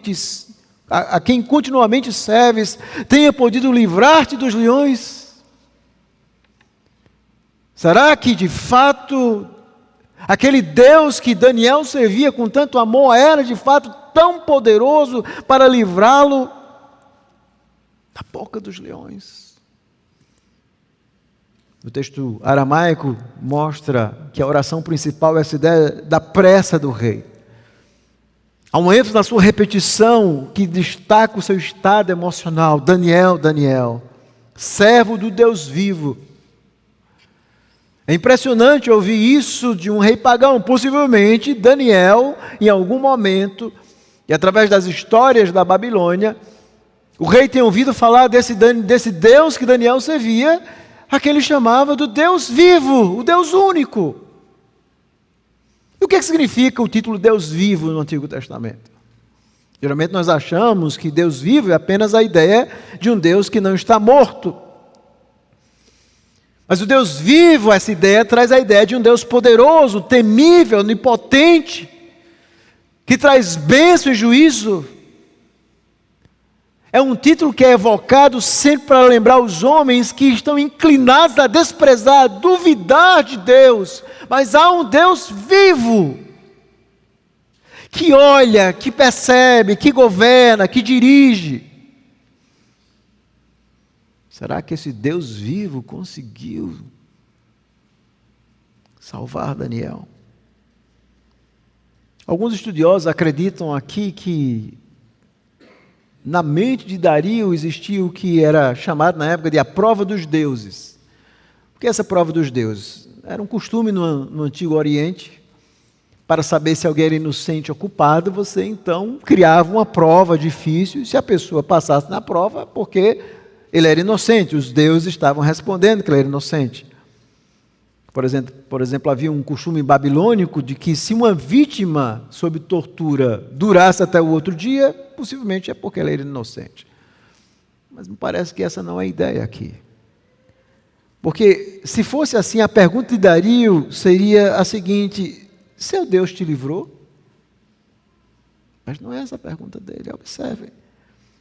[SPEAKER 1] serves, tenha podido livrar-te dos leões? Será que de fato aquele Deus que Daniel servia com tanto amor era de fato tão poderoso para livrá-lo da boca dos leões? O texto aramaico mostra que a oração principal é essa ideia da pressa do rei. Há um ênfase na sua repetição que destaca o seu estado emocional. Daniel, Daniel, servo do Deus vivo. É impressionante ouvir isso de um rei pagão. Possivelmente Daniel, em algum momento, e através das histórias da Babilônia, o rei tem ouvido falar desse Deus que Daniel servia, a que ele chamava do Deus vivo, o Deus único. E o que significa o título Deus vivo no Antigo Testamento? Geralmente nós achamos que Deus vivo é apenas a ideia de um Deus que não está morto. Mas o Deus vivo, essa ideia, traz a ideia de um Deus poderoso, temível, onipotente, que traz bênção e juízo. É um título que é evocado sempre para lembrar os homens que estão inclinados a desprezar, a duvidar de Deus. Mas há um Deus vivo, que olha, que percebe, que governa, que dirige. Será que esse Deus vivo conseguiu salvar Daniel? Alguns estudiosos acreditam aqui que na mente de Dario existia o que era chamado na época de a prova dos deuses. O que é essa prova dos deuses? Era um costume no Antigo Oriente. Para saber se alguém era inocente ou culpado, você então criava uma prova difícil. E se a pessoa passasse na prova, porque ele era inocente, os deuses estavam respondendo que ele era inocente. Por exemplo, havia um costume babilônico de que se uma vítima sob tortura durasse até o outro dia, possivelmente é porque ela era inocente. Mas me parece que essa não é a ideia aqui. Porque se fosse assim, a pergunta de Dario seria a seguinte: seu Deus te livrou? Mas não é essa a pergunta dele, observem.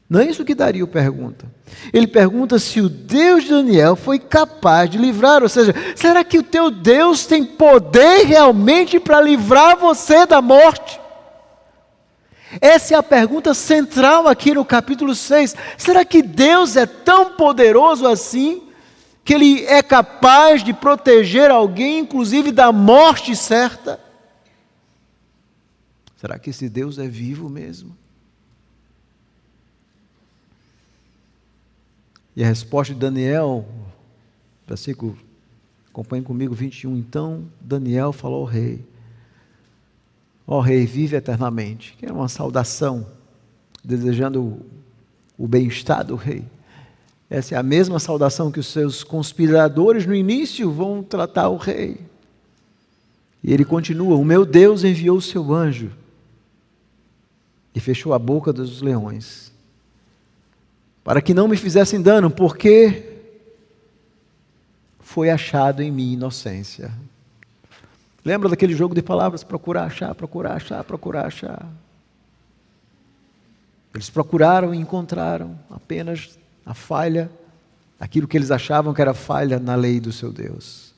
[SPEAKER 1] Não é isso que Dario pergunta. Ele pergunta se o Deus de Daniel foi capaz de livrar, ou seja, será que o teu Deus tem poder realmente para livrar você da morte? Essa é a pergunta central aqui no capítulo 6. Será que Deus é tão poderoso assim, que Ele é capaz de proteger alguém, inclusive da morte certa? Será que esse Deus é vivo mesmo? E a resposta de Daniel, versículo, acompanhe comigo, 21. Então Daniel falou ao rei: ó rei, vive eternamente. Que é uma saudação, desejando o bem-estar do rei. Essa é a mesma saudação que os seus conspiradores no início vão tratar o rei. E ele continua: o meu Deus enviou o seu anjo e fechou a boca dos leões, para que não me fizessem dano, porque foi achado em mim inocência. Lembra daquele jogo de palavras? Procurar, achar, procurar, achar, procurar, achar. Eles procuraram e encontraram apenas a falha, aquilo que eles achavam que era falha na lei do seu Deus.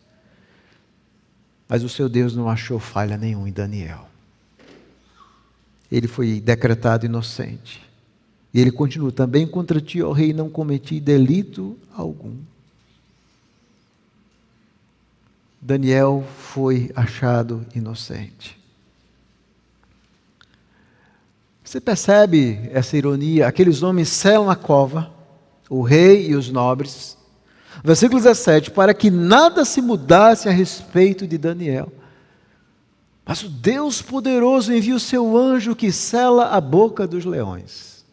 [SPEAKER 1] Mas o seu Deus não achou falha nenhuma em Daniel. Ele foi decretado inocente. E ele continua: também contra ti, ó rei, não cometi delito algum. Daniel foi achado inocente. Você percebe essa ironia? Aqueles homens selam a cova, o rei e os nobres. Versículo 17: para que nada se mudasse a respeito de Daniel. Mas o Deus poderoso envia o seu anjo que sela a boca dos leões.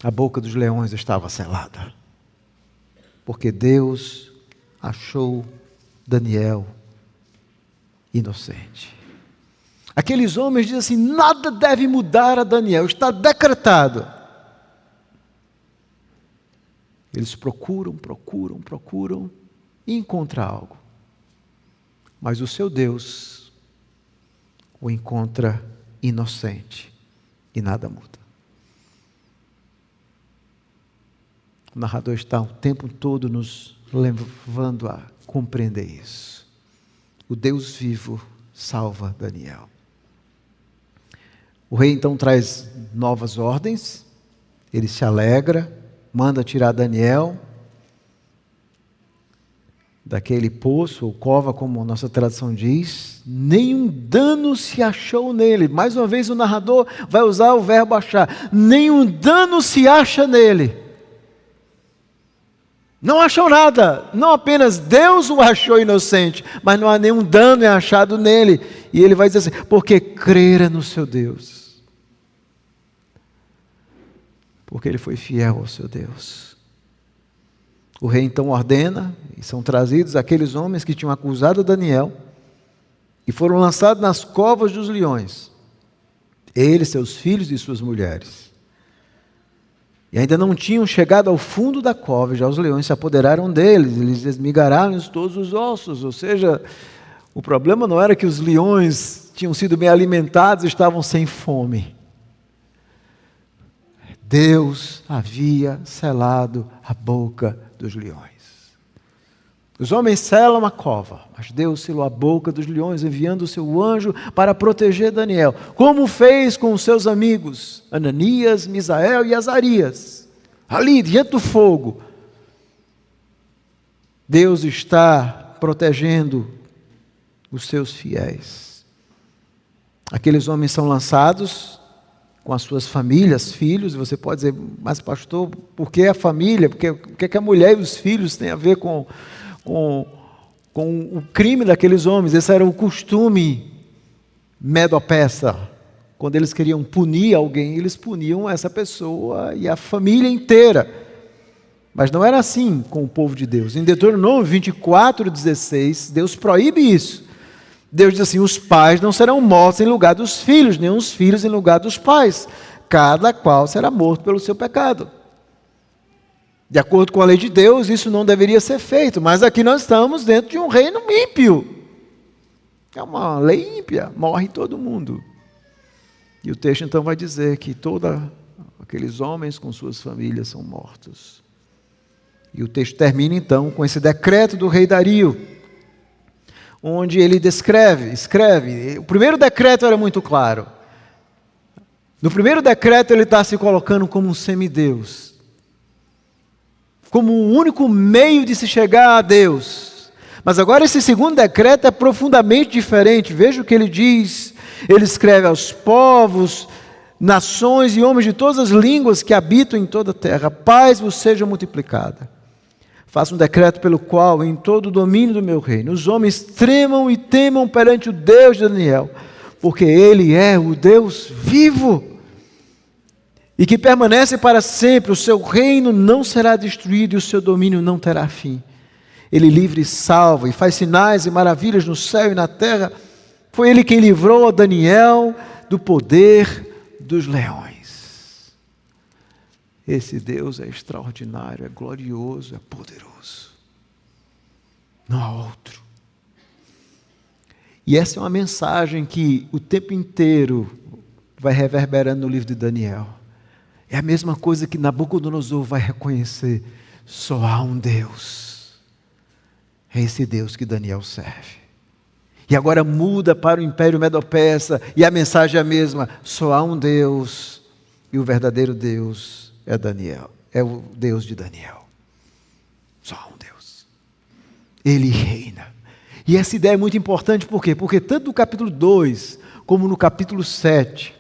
[SPEAKER 1] A boca dos leões estava selada, porque Deus achou Daniel inocente. Aqueles homens dizem assim: nada deve mudar a Daniel, está decretado. Eles procuram e encontram algo. Mas o seu Deus o encontra inocente e nada muda. O narrador está o tempo todo nos levando a compreender isso. O Deus vivo salva Daniel. O rei então traz novas ordens, ele se alegra, manda tirar Daniel daquele poço ou cova, como a nossa tradição diz. Nenhum dano se achou nele. Mais uma vez o narrador vai usar o verbo achar. Nenhum dano se acha nele. Não achou nada, não apenas Deus o achou inocente, mas não há nenhum dano achado nele. E ele vai dizer assim, porque crera no seu Deus. Porque ele foi fiel ao seu Deus. O rei então ordena, e são trazidos aqueles homens que tinham acusado Daniel, e foram lançados nas covas dos leões, ele, seus filhos e suas mulheres. E ainda não tinham chegado ao fundo da cova, já os leões se apoderaram deles, eles esmigalharam todos os ossos. Ou seja, o problema não era que os leões tinham sido bem alimentados e estavam sem fome. Deus havia selado a boca dos leões. Os homens selam a cova, mas Deus selou a boca dos leões, enviando o seu anjo para proteger Daniel, como fez com os seus amigos, Ananias, Misael e Azarias, ali diante do fogo. Deus está protegendo os seus fiéis. Aqueles homens são lançados com as suas famílias, filhos, e você pode dizer, mas pastor, por que a família? Por que a mulher e os filhos têm a ver com o crime daqueles homens? Esse era o costume medo-persa. Quando eles queriam punir alguém, eles puniam essa pessoa e a família inteira. Mas não era assim com o povo de Deus. Em Deuteronômio 24:16, Deus proíbe isso. Deus diz assim, os pais não serão mortos em lugar dos filhos, nem os filhos em lugar dos pais. Cada qual será morto pelo seu pecado. De acordo com a lei de Deus, isso não deveria ser feito, mas aqui nós estamos dentro de um reino ímpio. É uma lei ímpia, morre todo mundo. E o texto então vai dizer que todos aqueles homens com suas famílias são mortos. E o texto termina então com esse decreto do rei Dario, onde ele escreve. O primeiro decreto era muito claro. No primeiro decreto ele está se colocando como um semideus, como o único meio de se chegar a Deus. Mas agora esse segundo decreto é profundamente diferente. Veja o que ele diz. Ele escreve aos povos, nações e homens de todas as línguas que habitam em toda a terra: paz vos seja multiplicada. Faça um decreto pelo qual, em todo o domínio do meu reino, os homens tremam e temam perante o Deus de Daniel, porque Ele é o Deus vivo e que permanece para sempre. O seu reino não será destruído e o seu domínio não terá fim. Ele livra e salva e faz sinais e maravilhas no céu e na terra. Foi Ele quem livrou a Daniel do poder dos leões. Esse Deus é extraordinário, é glorioso, é poderoso. Não há outro. E essa é uma mensagem que o tempo inteiro vai reverberando no livro de Daniel. É a mesma coisa que Nabucodonosor vai reconhecer. Só há um Deus. É esse Deus que Daniel serve. E agora muda para o Império Medo-Persa e a mensagem é a mesma. Só há um Deus e o verdadeiro Deus é Daniel, é o Deus de Daniel. Só há um Deus. Ele reina. E essa ideia é muito importante, por quê? Porque tanto no capítulo 2, como no capítulo 7,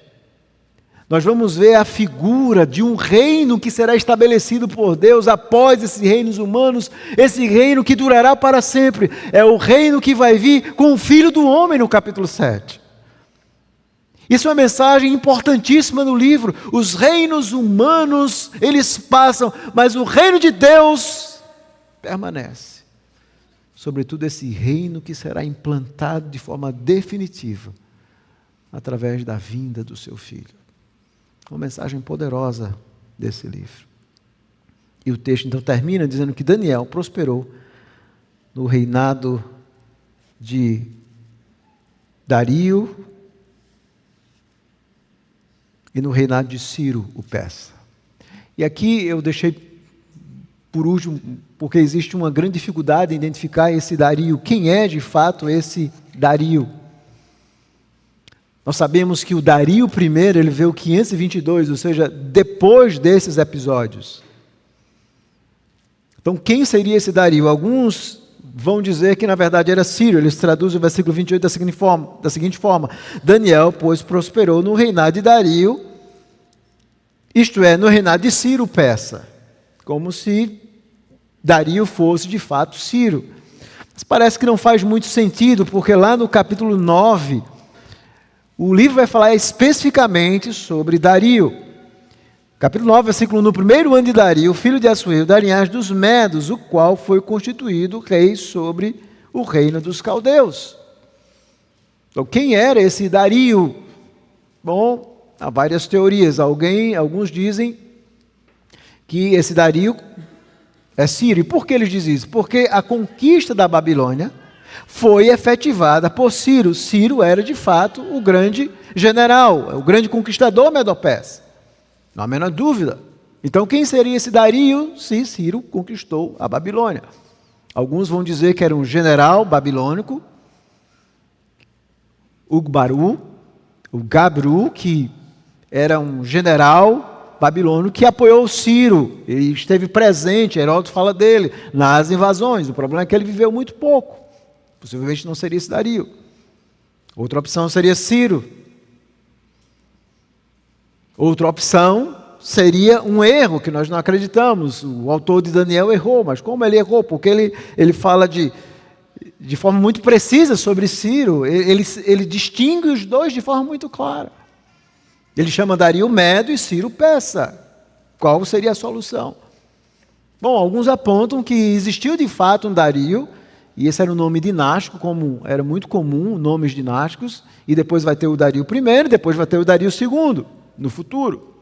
[SPEAKER 1] nós vamos ver a figura de um reino que será estabelecido por Deus após esses reinos humanos, esse reino que durará para sempre. É o reino que vai vir com o Filho do Homem no capítulo 7. Isso é uma mensagem importantíssima no livro. Os reinos humanos, eles passam, mas o reino de Deus permanece. Sobretudo esse reino que será implantado de forma definitiva através da vinda do seu Filho. Uma mensagem poderosa desse livro. E o texto então termina dizendo que Daniel prosperou no reinado de Dario e no reinado de Ciro, o persa. E aqui eu deixei por último, porque existe uma grande dificuldade em identificar esse Dario. Quem é de fato esse Dario? Nós sabemos que o Dario I, ele veio 522, ou seja, depois desses episódios. Então, quem seria esse Dario? Alguns vão dizer que, na verdade, era Ciro. Eles traduzem o versículo 28 da seguinte forma: Daniel, pois, prosperou no reinado de Dario, isto é, no reinado de Ciro persa. Como se Dario fosse, de fato, Ciro. Mas parece que não faz muito sentido, porque lá no capítulo 9, o livro vai falar especificamente sobre Dario. Capítulo 9, versículo 1. No primeiro ano de Dario, filho de Assuero, da linhagem dos Medos, o qual foi constituído rei sobre o reino dos caldeus. Então, quem era esse Dario? Bom, há várias teorias. Alguns dizem que esse Dario é Ciro. E por que eles dizem isso? Porque a conquista da Babilônia foi efetivada por Ciro. Ciro era, de fato, o grande general, o grande conquistador medo-persa. Não há a menor dúvida. Então, quem seria esse Dario se Ciro conquistou a Babilônia? Alguns vão dizer que era um general babilônico, Ugbaru, o Gabru, que era um general babilônico que apoiou Ciro. Ele esteve presente, Heródoto fala dele, nas invasões. O problema é que ele viveu muito pouco. Possivelmente não seria esse Dario. Outra opção seria Ciro. Outra opção seria um erro que nós não acreditamos. O autor de Daniel errou, mas como ele errou? Porque ele fala de forma muito precisa sobre Ciro. Ele distingue os dois de forma muito clara. Ele chama Dario Medo e Ciro persa. Qual seria a solução? Bom, alguns apontam que existiu de fato um Dario, e esse era um nome dinástico, como era muito comum, nomes dinásticos, e depois vai ter o Dario I, depois vai ter o Dario II, no futuro.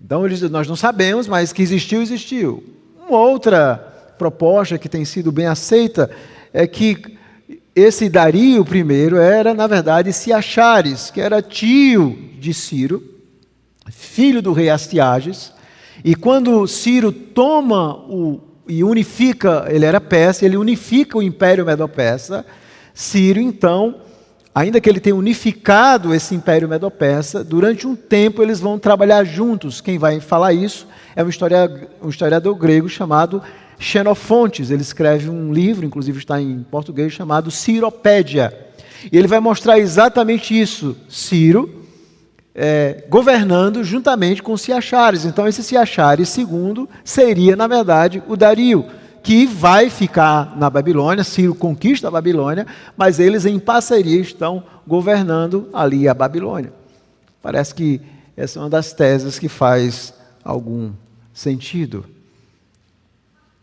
[SPEAKER 1] Então, nós não sabemos, mas que existiu, existiu. Uma outra proposta que tem sido bem aceita é que esse Dario I era, na verdade, Ciaxares, que era tio de Ciro, filho do rei Astiages, e quando Ciro toma e unifica, ele era persa, ele unifica o Império Medo-Persa, Ciro, então, ainda que ele tenha unificado esse Império Medo-Persa, durante um tempo eles vão trabalhar juntos. Quem vai falar isso é um historiador grego chamado Xenofontes. Ele escreve um livro, inclusive está em português, chamado Ciropédia. E ele vai mostrar exatamente isso, Ciro governando juntamente com Ciaxares. Então esse Ciaxares II seria, na verdade, o Dario, que vai ficar na Babilônia. Ciro conquista a Babilônia, mas eles em parceria estão governando ali a Babilônia. Parece que essa é uma das teses que faz algum sentido.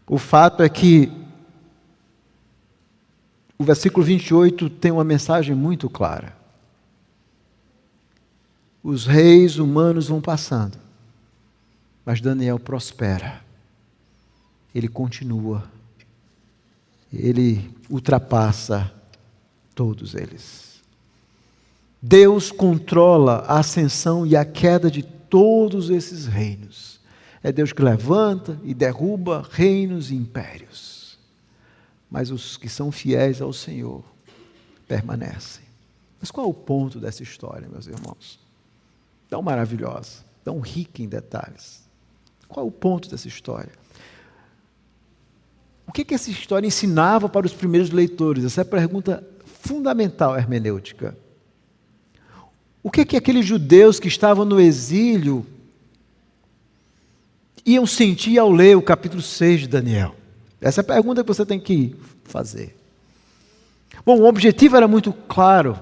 [SPEAKER 1] O fato é que o versículo 28 tem uma mensagem muito clara. Os reis humanos vão passando, mas Daniel prospera. Ele continua, ele ultrapassa todos eles. Deus controla a ascensão e a queda de todos esses reinos. É Deus que levanta e derruba reinos e impérios. Mas os que são fiéis ao Senhor permanecem. Mas qual é o ponto dessa história, meus irmãos? Tão maravilhosa, tão rica em detalhes. Qual é o ponto dessa história? O que essa história ensinava para os primeiros leitores? Essa é a pergunta fundamental hermenêutica. O que aqueles judeus que estavam no exílio iam sentir ao ler o capítulo 6 de Daniel? Essa é a pergunta que você tem que fazer. Bom, o objetivo era muito claro.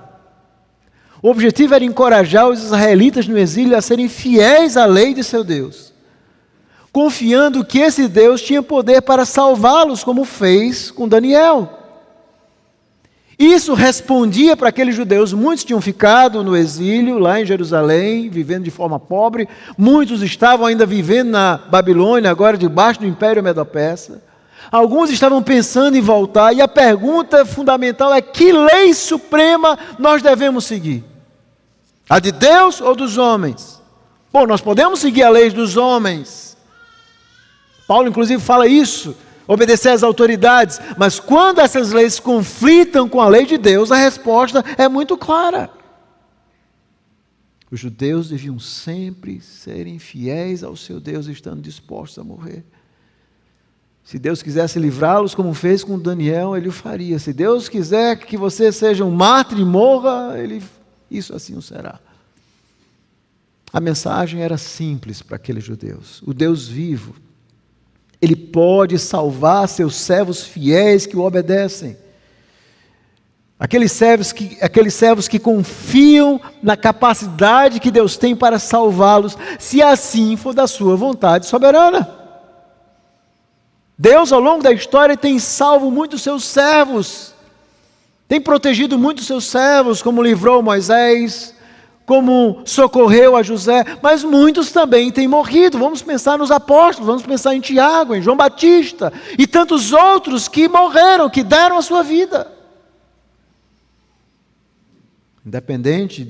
[SPEAKER 1] O objetivo era encorajar os israelitas no exílio a serem fiéis à lei de seu Deus, confiando que esse Deus tinha poder para salvá-los, como fez com Daniel. Isso respondia para aqueles judeus. Muitos tinham ficado no exílio, lá em Jerusalém, vivendo de forma pobre. Muitos estavam ainda vivendo na Babilônia, agora debaixo do Império Medo-Persa. Alguns estavam pensando em voltar, e a pergunta fundamental é: que lei suprema nós devemos seguir? A de Deus ou dos homens? Bom, nós podemos seguir a lei dos homens. Paulo, inclusive, fala isso, obedecer às autoridades. Mas quando essas leis conflitam com a lei de Deus, a resposta é muito clara. Os judeus deviam sempre serem fiéis ao seu Deus, estando dispostos a morrer. Se Deus quisesse livrá-los, como fez com Daniel, Ele o faria. Se Deus quiser que você seja um mártir e morra, isso assim o será. A mensagem era simples para aqueles judeus. O Deus vivo, Ele pode salvar seus servos fiéis que o obedecem. Aqueles servos que confiam na capacidade que Deus tem para salvá-los, se assim for da sua vontade soberana. Deus, ao longo da história, tem salvo muitos seus servos, tem protegido muitos seus servos, como livrou Moisés, como socorreu a José, mas muitos também têm morrido. Vamos pensar nos apóstolos, vamos pensar em Tiago, em João Batista, e tantos outros que morreram, que deram a sua vida. Independente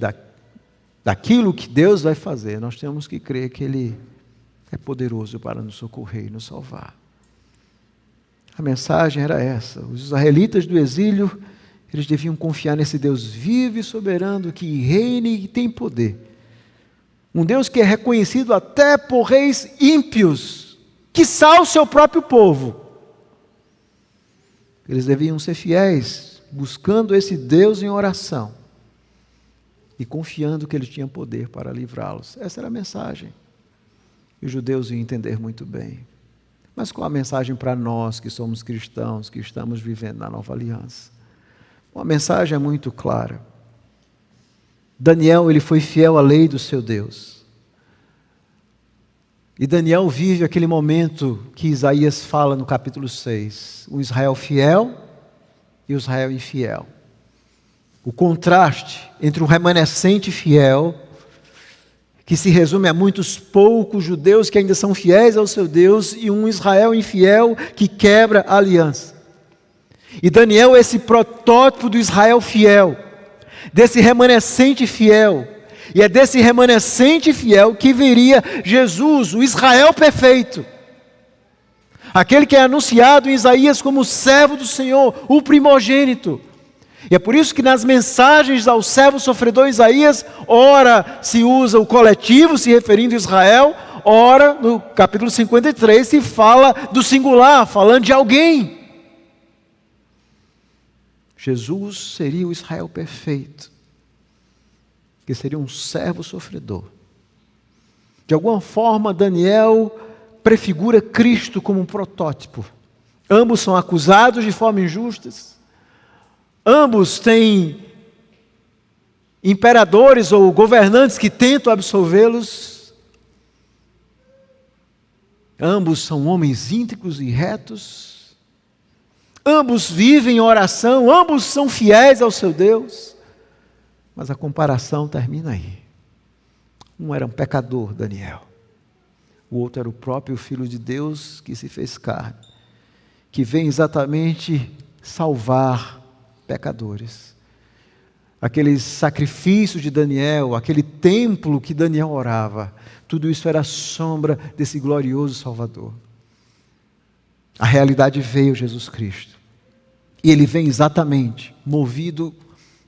[SPEAKER 1] daquilo que Deus vai fazer, nós temos que crer que Ele é poderoso para nos socorrer e nos salvar. A mensagem era essa: os israelitas do exílio, eles deviam confiar nesse Deus vivo e soberano, que reina e tem poder. Um Deus que é reconhecido até por reis ímpios, quiçá o seu próprio povo. Eles deviam ser fiéis, buscando esse Deus em oração e confiando que Ele tinha poder para livrá-los. Essa era a mensagem. E os judeus iam entender muito bem. Mas qual a mensagem para nós que somos cristãos, que estamos vivendo na nova aliança? Uma mensagem é muito clara. Daniel, ele foi fiel à lei do seu Deus. E Daniel vive aquele momento que Isaías fala no capítulo 6. O Israel fiel e o Israel infiel. O contraste entre um remanescente fiel, que se resume a muitos poucos judeus que ainda são fiéis ao seu Deus, e um Israel infiel que quebra a aliança. E Daniel é esse protótipo do Israel fiel, desse remanescente fiel. E é desse remanescente fiel que viria Jesus, o Israel perfeito. Aquele que é anunciado em Isaías como o servo do Senhor, o primogênito. E é por isso que nas mensagens ao servo sofredor Isaías, ora se usa o coletivo, se referindo a Israel, ora no capítulo 53 se fala do singular, falando de alguém. Jesus seria o Israel perfeito, que seria um servo sofredor. De alguma forma, Daniel prefigura Cristo como um protótipo. Ambos são acusados de forma injusta. Ambos têm imperadores ou governantes que tentam absolvê-los. Ambos são homens íntegros e retos. Ambos vivem em oração, ambos são fiéis ao seu Deus. Mas a comparação termina aí. Um era um pecador, Daniel. O outro era o próprio Filho de Deus que se fez carne, que vem exatamente salvar pecadores. Aqueles sacrifícios de Daniel, aquele templo que Daniel orava, tudo isso era sombra desse glorioso Salvador. A realidade veio Jesus Cristo. E Ele vem exatamente movido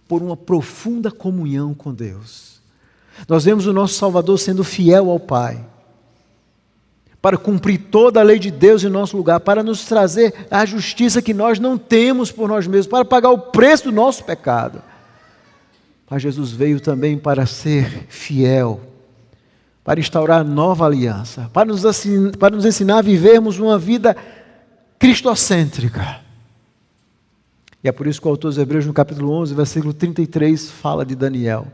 [SPEAKER 1] por uma profunda comunhão com Deus. Nós vemos o nosso Salvador sendo fiel ao Pai, para cumprir toda a lei de Deus em nosso lugar, para nos trazer a justiça que nós não temos por nós mesmos, para pagar o preço do nosso pecado. Mas Jesus veio também para ser fiel, para instaurar nova aliança, para nos ensinar a vivermos uma vida cristocêntrica. E é por isso que o autor dos Hebreus, no capítulo 11, versículo 33, fala de Daniel.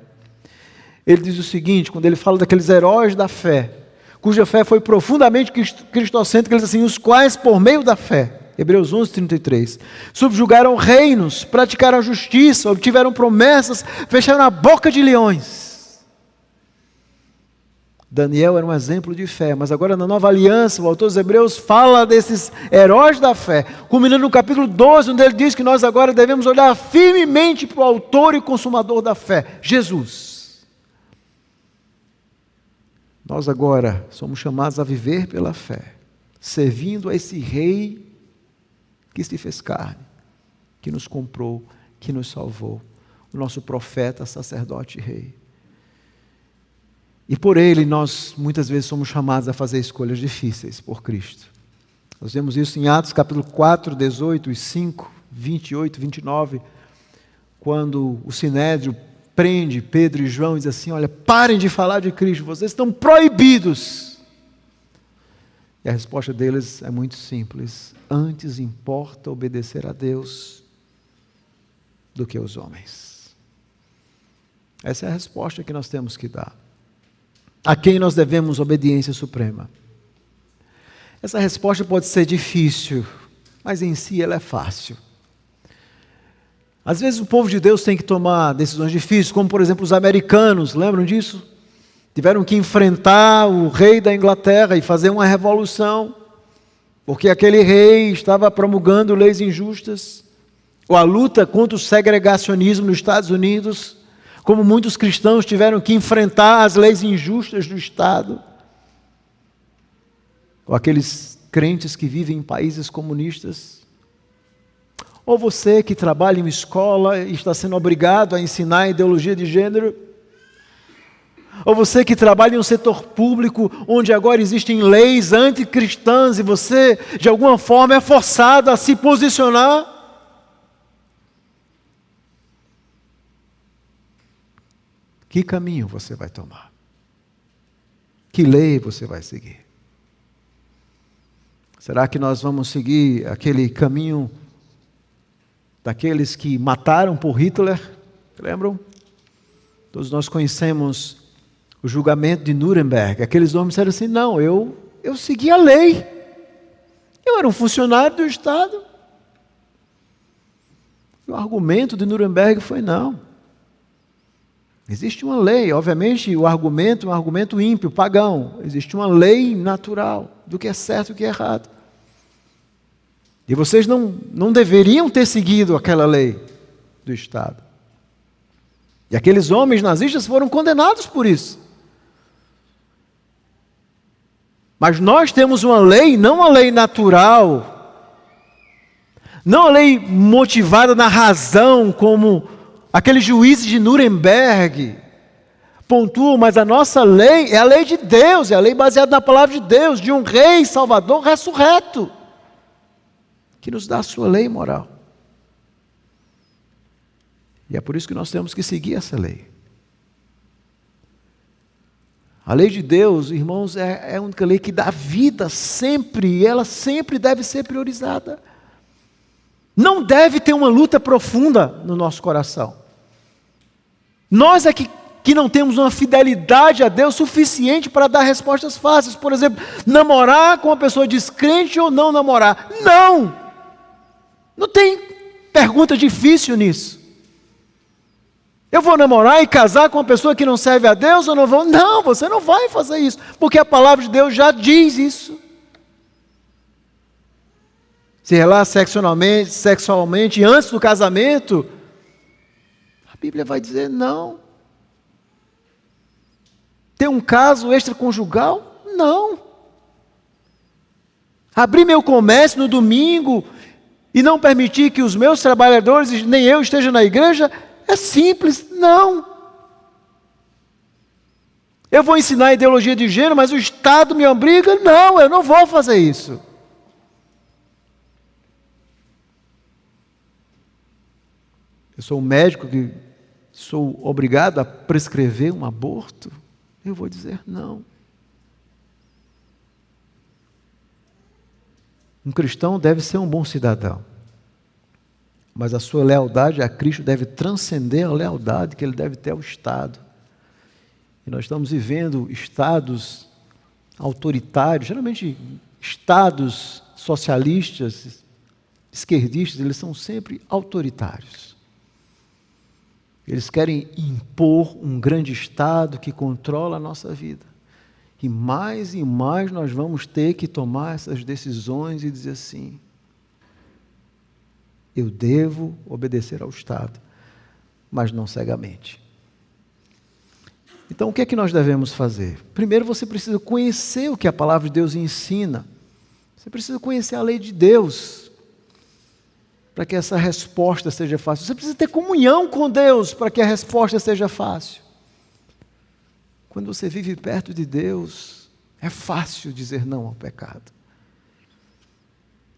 [SPEAKER 1] Ele diz o seguinte, quando ele fala daqueles heróis da fé, cuja fé foi profundamente cristocêntrica, ele diz assim: os quais, por meio da fé, Hebreus 11, 33, subjugaram reinos, praticaram a justiça, obtiveram promessas, fecharam a boca de leões. Daniel era um exemplo de fé, mas agora na Nova Aliança, o autor dos Hebreus fala desses heróis da fé, culminando no capítulo 12, onde ele diz que nós agora devemos olhar firmemente para o autor e consumador da fé, Jesus. Nós agora somos chamados a viver pela fé, servindo a esse rei que se fez carne, que nos comprou, que nos salvou, o nosso profeta, sacerdote e rei. E por ele nós muitas vezes somos chamados a fazer escolhas difíceis por Cristo. Nós vemos isso em Atos capítulo 4, 18 e 5, 28, 29, quando o Sinédrio prende Pedro e João e diz assim: olha, parem de falar de Cristo, vocês estão proibidos. E a resposta deles é muito simples: antes importa obedecer a Deus do que aos homens. Essa é a resposta que nós temos que dar. A quem nós devemos obediência suprema? Essa resposta pode ser difícil, mas em si ela é fácil. Às vezes o povo de Deus tem que tomar decisões difíceis, como por exemplo os americanos, lembram disso? Tiveram que enfrentar o rei da Inglaterra e fazer uma revolução, porque aquele rei estava promulgando leis injustas, ou a luta contra o segregacionismo nos Estados Unidos, como muitos cristãos tiveram que enfrentar as leis injustas do Estado, ou aqueles crentes que vivem em países comunistas, ou você que trabalha em uma escola e está sendo obrigado a ensinar a ideologia de gênero, ou você que trabalha em um setor público onde agora existem leis anticristãs e você de alguma forma é forçado a se posicionar. Que caminho você vai tomar? Que lei você vai seguir? Será que nós vamos seguir aquele caminho daqueles que mataram por Hitler? Lembram? Todos nós conhecemos o julgamento de Nuremberg. Aqueles homens disseram assim: não, eu segui a lei. Eu era um funcionário do Estado. E o argumento de Nuremberg foi: não. Existe uma lei, obviamente o argumento é um argumento ímpio, pagão. Existe uma lei natural do que é certo e o que é errado. E vocês não deveriam ter seguido aquela lei do Estado. E aqueles homens nazistas foram condenados por isso. Mas nós temos uma lei, não uma lei natural, não uma lei motivada na razão, como aqueles juízes de Nuremberg pontuam, mas a nossa lei é a lei de Deus, é a lei baseada na palavra de Deus, de um rei salvador ressurreto, que nos dá a sua lei moral. E é por isso que nós temos que seguir essa lei. A lei de Deus, irmãos, é a única lei que dá vida sempre, e ela sempre deve ser priorizada. Não deve ter uma luta profunda no nosso coração. Nós é que não temos uma fidelidade a Deus suficiente para dar respostas fáceis. Por exemplo, namorar com uma pessoa descrente ou não namorar. Não tem pergunta difícil nisso. Eu vou namorar e casar com uma pessoa que não serve a Deus ou não vou? Não, você não vai fazer isso, porque a palavra de Deus já diz isso. Se relaciona sexualmente antes do casamento, a Bíblia vai dizer não. Ter um caso extraconjugal? Não. Abrir meu comércio no domingo e não permitir que os meus trabalhadores, nem eu, esteja na igreja? É simples, não. Eu vou ensinar a ideologia de gênero, mas o Estado me obriga? Não, eu não vou fazer isso. Eu sou um médico que sou obrigado a prescrever um aborto? Eu vou dizer não. Um cristão deve ser um bom cidadão, mas a sua lealdade a Cristo deve transcender a lealdade que ele deve ter ao Estado. E nós estamos vivendo estados autoritários, geralmente estados socialistas, esquerdistas, eles são sempre autoritários. Eles querem impor um grande Estado que controla a nossa vida. E mais nós vamos ter que tomar essas decisões e dizer assim: eu devo obedecer ao Estado, mas não cegamente. Então, o que é que nós devemos fazer? Primeiro, você precisa conhecer o que a palavra de Deus ensina. Você precisa conhecer a lei de Deus, para que essa resposta seja fácil. Você precisa ter comunhão com Deus, para que a resposta seja fácil. Quando você vive perto de Deus, é fácil dizer não ao pecado.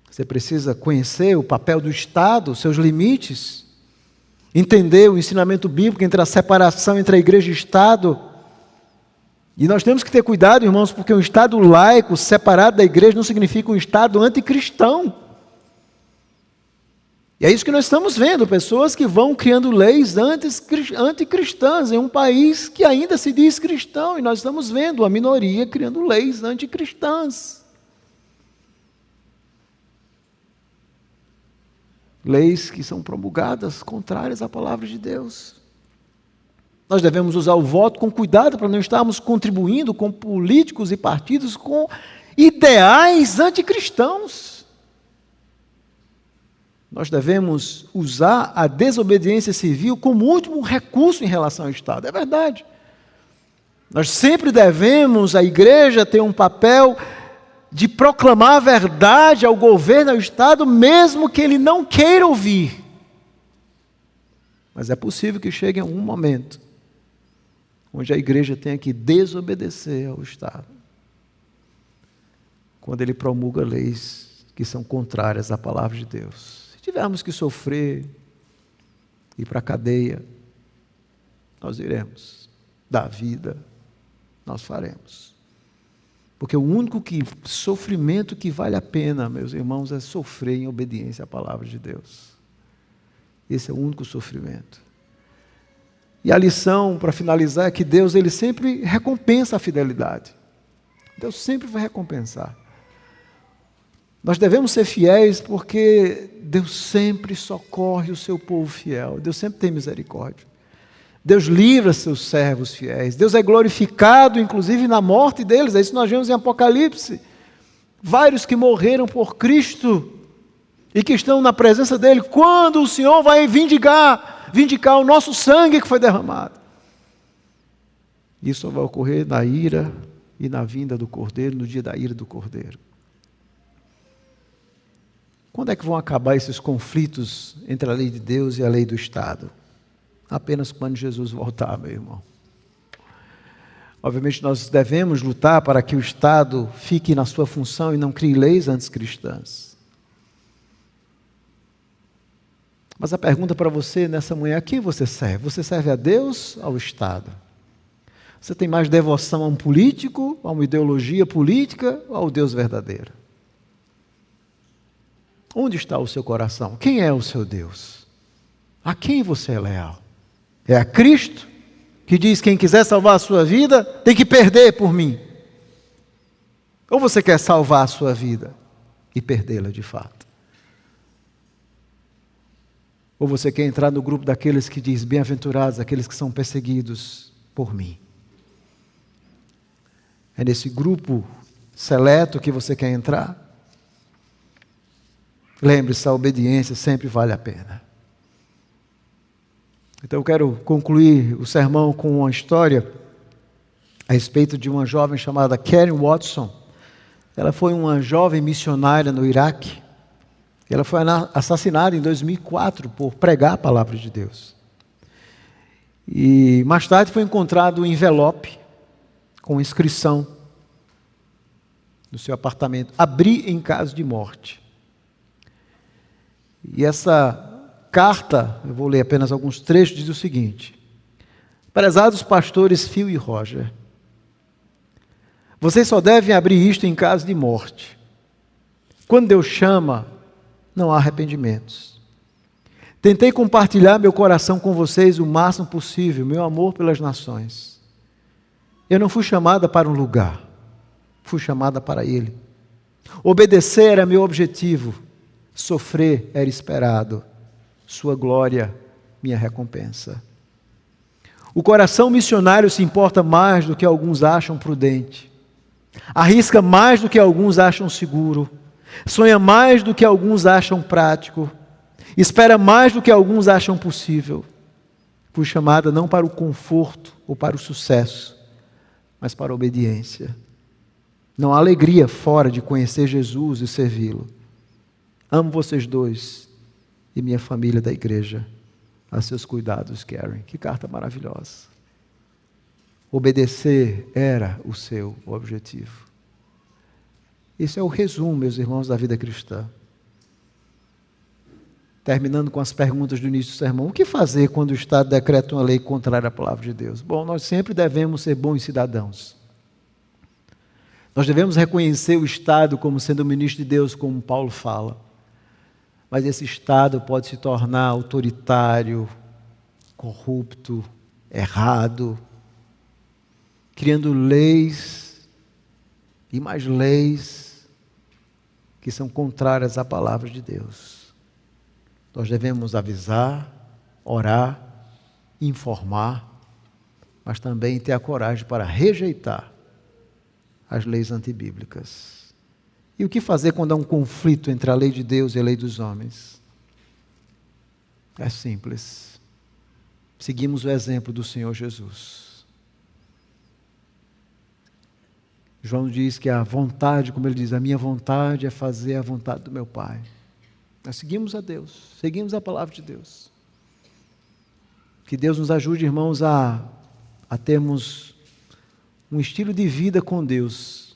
[SPEAKER 1] Você precisa conhecer o papel do Estado, seus limites, entender o ensinamento bíblico entre a separação entre a igreja e o Estado. E nós temos que ter cuidado, irmãos, porque um Estado laico, separado da igreja, não significa um Estado anticristão. E é isso que nós estamos vendo, pessoas que vão criando leis anticristãs em um país que ainda se diz cristão, e nós estamos vendo a minoria criando leis anticristãs. Leis que são promulgadas contrárias à palavra de Deus. Nós devemos usar o voto com cuidado para não estarmos contribuindo com políticos e partidos com ideais anticristãos. Nós devemos usar a desobediência civil como último recurso em relação ao Estado. É verdade. Nós sempre devemos, a igreja, ter um papel de proclamar a verdade ao governo, ao Estado, mesmo que ele não queira ouvir. Mas é possível que chegue um momento onde a igreja tenha que desobedecer ao Estado, quando ele promulga leis que são contrárias à palavra de Deus. Se tivermos que sofrer, ir para a cadeia, nós iremos. Dar vida, nós faremos. Porque o único sofrimento que vale a pena, meus irmãos, é sofrer em obediência à palavra de Deus. Esse é o único sofrimento. E a lição, para finalizar, é que Deus, Ele sempre recompensa a fidelidade. Deus sempre vai recompensar. Nós devemos ser fiéis porque Deus sempre socorre o seu povo fiel. Deus sempre tem misericórdia. Deus livra seus servos fiéis. Deus é glorificado, inclusive, na morte deles. É isso que nós vemos em Apocalipse. Vários que morreram por Cristo e que estão na presença dEle, quando o Senhor vai vindicar o nosso sangue que foi derramado. Isso vai ocorrer na ira e na vinda do Cordeiro, no dia da ira do Cordeiro. Quando é que vão acabar esses conflitos entre a lei de Deus e a lei do Estado? Apenas quando Jesus voltar, meu irmão. Obviamente nós devemos lutar para que o Estado fique na sua função e não crie leis anticristãs. Mas a pergunta para você nessa manhã, a quem você serve? Você serve a Deus ou ao Estado? Você tem mais devoção a um político, a uma ideologia política ou ao Deus verdadeiro? Onde está o seu coração? Quem é o seu Deus? A quem você é leal? É a Cristo, que diz: quem quiser salvar a sua vida, tem que perder por mim. Ou você quer salvar a sua vida e perdê-la de fato? Ou você quer entrar no grupo daqueles que diz: bem-aventurados aqueles que são perseguidos por mim? É nesse grupo seleto que você quer entrar? Lembre-se, a obediência sempre vale a pena. Então eu quero concluir o sermão com uma história a respeito de uma jovem chamada Karen Watson. Ela foi uma jovem missionária no Iraque. Ela foi assassinada em 2004 por pregar a palavra de Deus. E mais tarde foi encontrado um envelope com inscrição no seu apartamento: abri em caso de morte. E essa carta, eu vou ler apenas alguns trechos, diz o seguinte: prezados pastores Phil e Roger, vocês só devem abrir isto em caso de morte. Quando Deus chama, não há arrependimentos. Tentei compartilhar meu coração com vocês o máximo possível, meu amor pelas nações. Eu não fui chamada para um lugar, fui chamada para Ele. Obedecer era meu objetivo, sofrer era esperado. Sua glória, minha recompensa. O coração missionário se importa mais do que alguns acham prudente. arrisca mais do que alguns acham seguro, sonha mais do que alguns acham prático, espera mais do que alguns acham possível. Fui chamada não para o conforto ou para o sucesso, mas para a obediência. Não há alegria fora de conhecer Jesus e servi-lo. Amo vocês dois e minha família da igreja. A seus cuidados, Karen. Que carta maravilhosa. Obedecer era o seu objetivo. Esse é o resumo, meus irmãos, da vida cristã. Terminando com as perguntas do início do sermão. O que fazer quando o Estado decreta uma lei contrária à palavra de Deus? Bom, nós sempre devemos ser bons cidadãos. Nós devemos reconhecer o Estado como sendo o ministro de Deus, como Paulo fala. Mas esse Estado pode se tornar autoritário, corrupto, errado, criando leis e mais leis que são contrárias à palavra de Deus. Nós devemos avisar, orar, informar, mas também ter a coragem para rejeitar as leis antibíblicas. E o que fazer quando há um conflito entre a lei de Deus e a lei dos homens? É simples. Seguimos o exemplo do Senhor Jesus. João diz que a vontade, como ele diz, a minha vontade é fazer a vontade do meu Pai. Nós seguimos a Deus, seguimos a palavra de Deus. Que Deus nos ajude, irmãos, a termos um estilo de vida com Deus.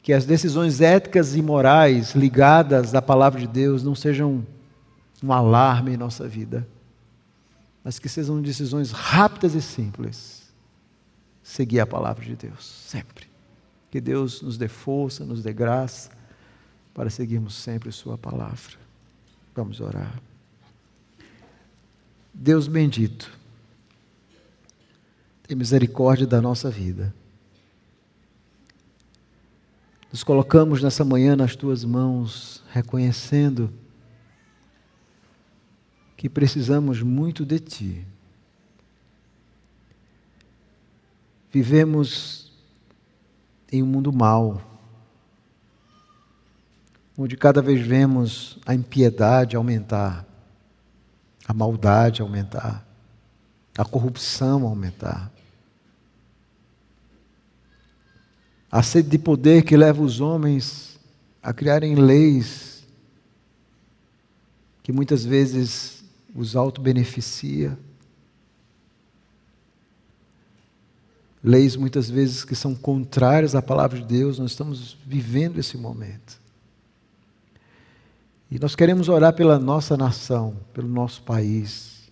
[SPEAKER 1] Que as decisões éticas e morais ligadas à palavra de Deus não sejam um alarme em nossa vida, mas que sejam decisões rápidas e simples. Seguir a palavra de Deus, sempre. Que Deus nos dê força, nos dê graça, para seguirmos sempre sua palavra. Vamos orar. Deus bendito, tem misericórdia da nossa vida. Nos colocamos nessa manhã nas tuas mãos, reconhecendo que precisamos muito de ti. Vivemos em um mundo mau, onde cada vez vemos a impiedade aumentar, a maldade aumentar, a corrupção aumentar. A sede de poder que leva os homens a criarem leis que muitas vezes os auto-beneficia. Leis muitas vezes que são contrárias à palavra de Deus. Nós estamos vivendo esse momento. E nós queremos orar pela nossa nação, pelo nosso país,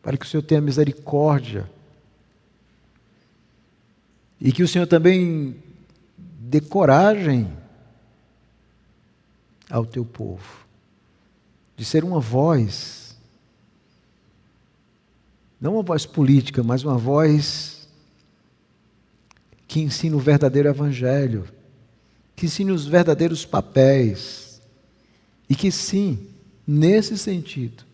[SPEAKER 1] para que o Senhor tenha misericórdia e que o Senhor também dê coragem ao teu povo, de ser uma voz, não uma voz política, mas uma voz que ensine o verdadeiro evangelho, que ensine os verdadeiros papéis, e que sim, nesse sentido,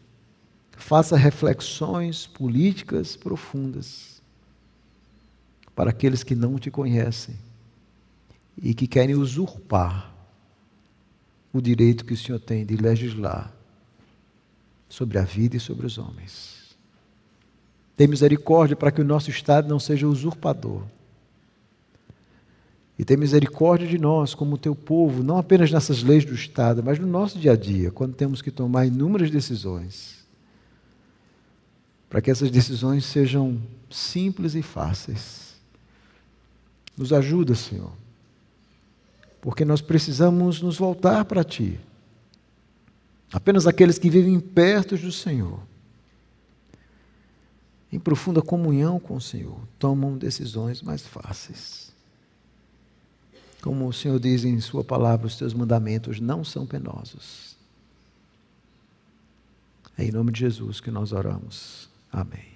[SPEAKER 1] faça reflexões políticas profundas, para aqueles que não te conhecem e que querem usurpar o direito que o Senhor tem de legislar sobre a vida e sobre os homens. Tem misericórdia para que o nosso Estado não seja usurpador. E tem misericórdia de nós, como teu povo, não apenas nessas leis do Estado, mas no nosso dia a dia, quando temos que tomar inúmeras decisões, para que essas decisões sejam simples e fáceis. Nos ajuda, Senhor, porque nós precisamos nos voltar para Ti. Apenas aqueles que vivem perto do Senhor, em profunda comunhão com o Senhor, tomam decisões mais fáceis. Como o Senhor diz em sua palavra, os teus mandamentos não são penosos. É em nome de Jesus que nós oramos. Amém.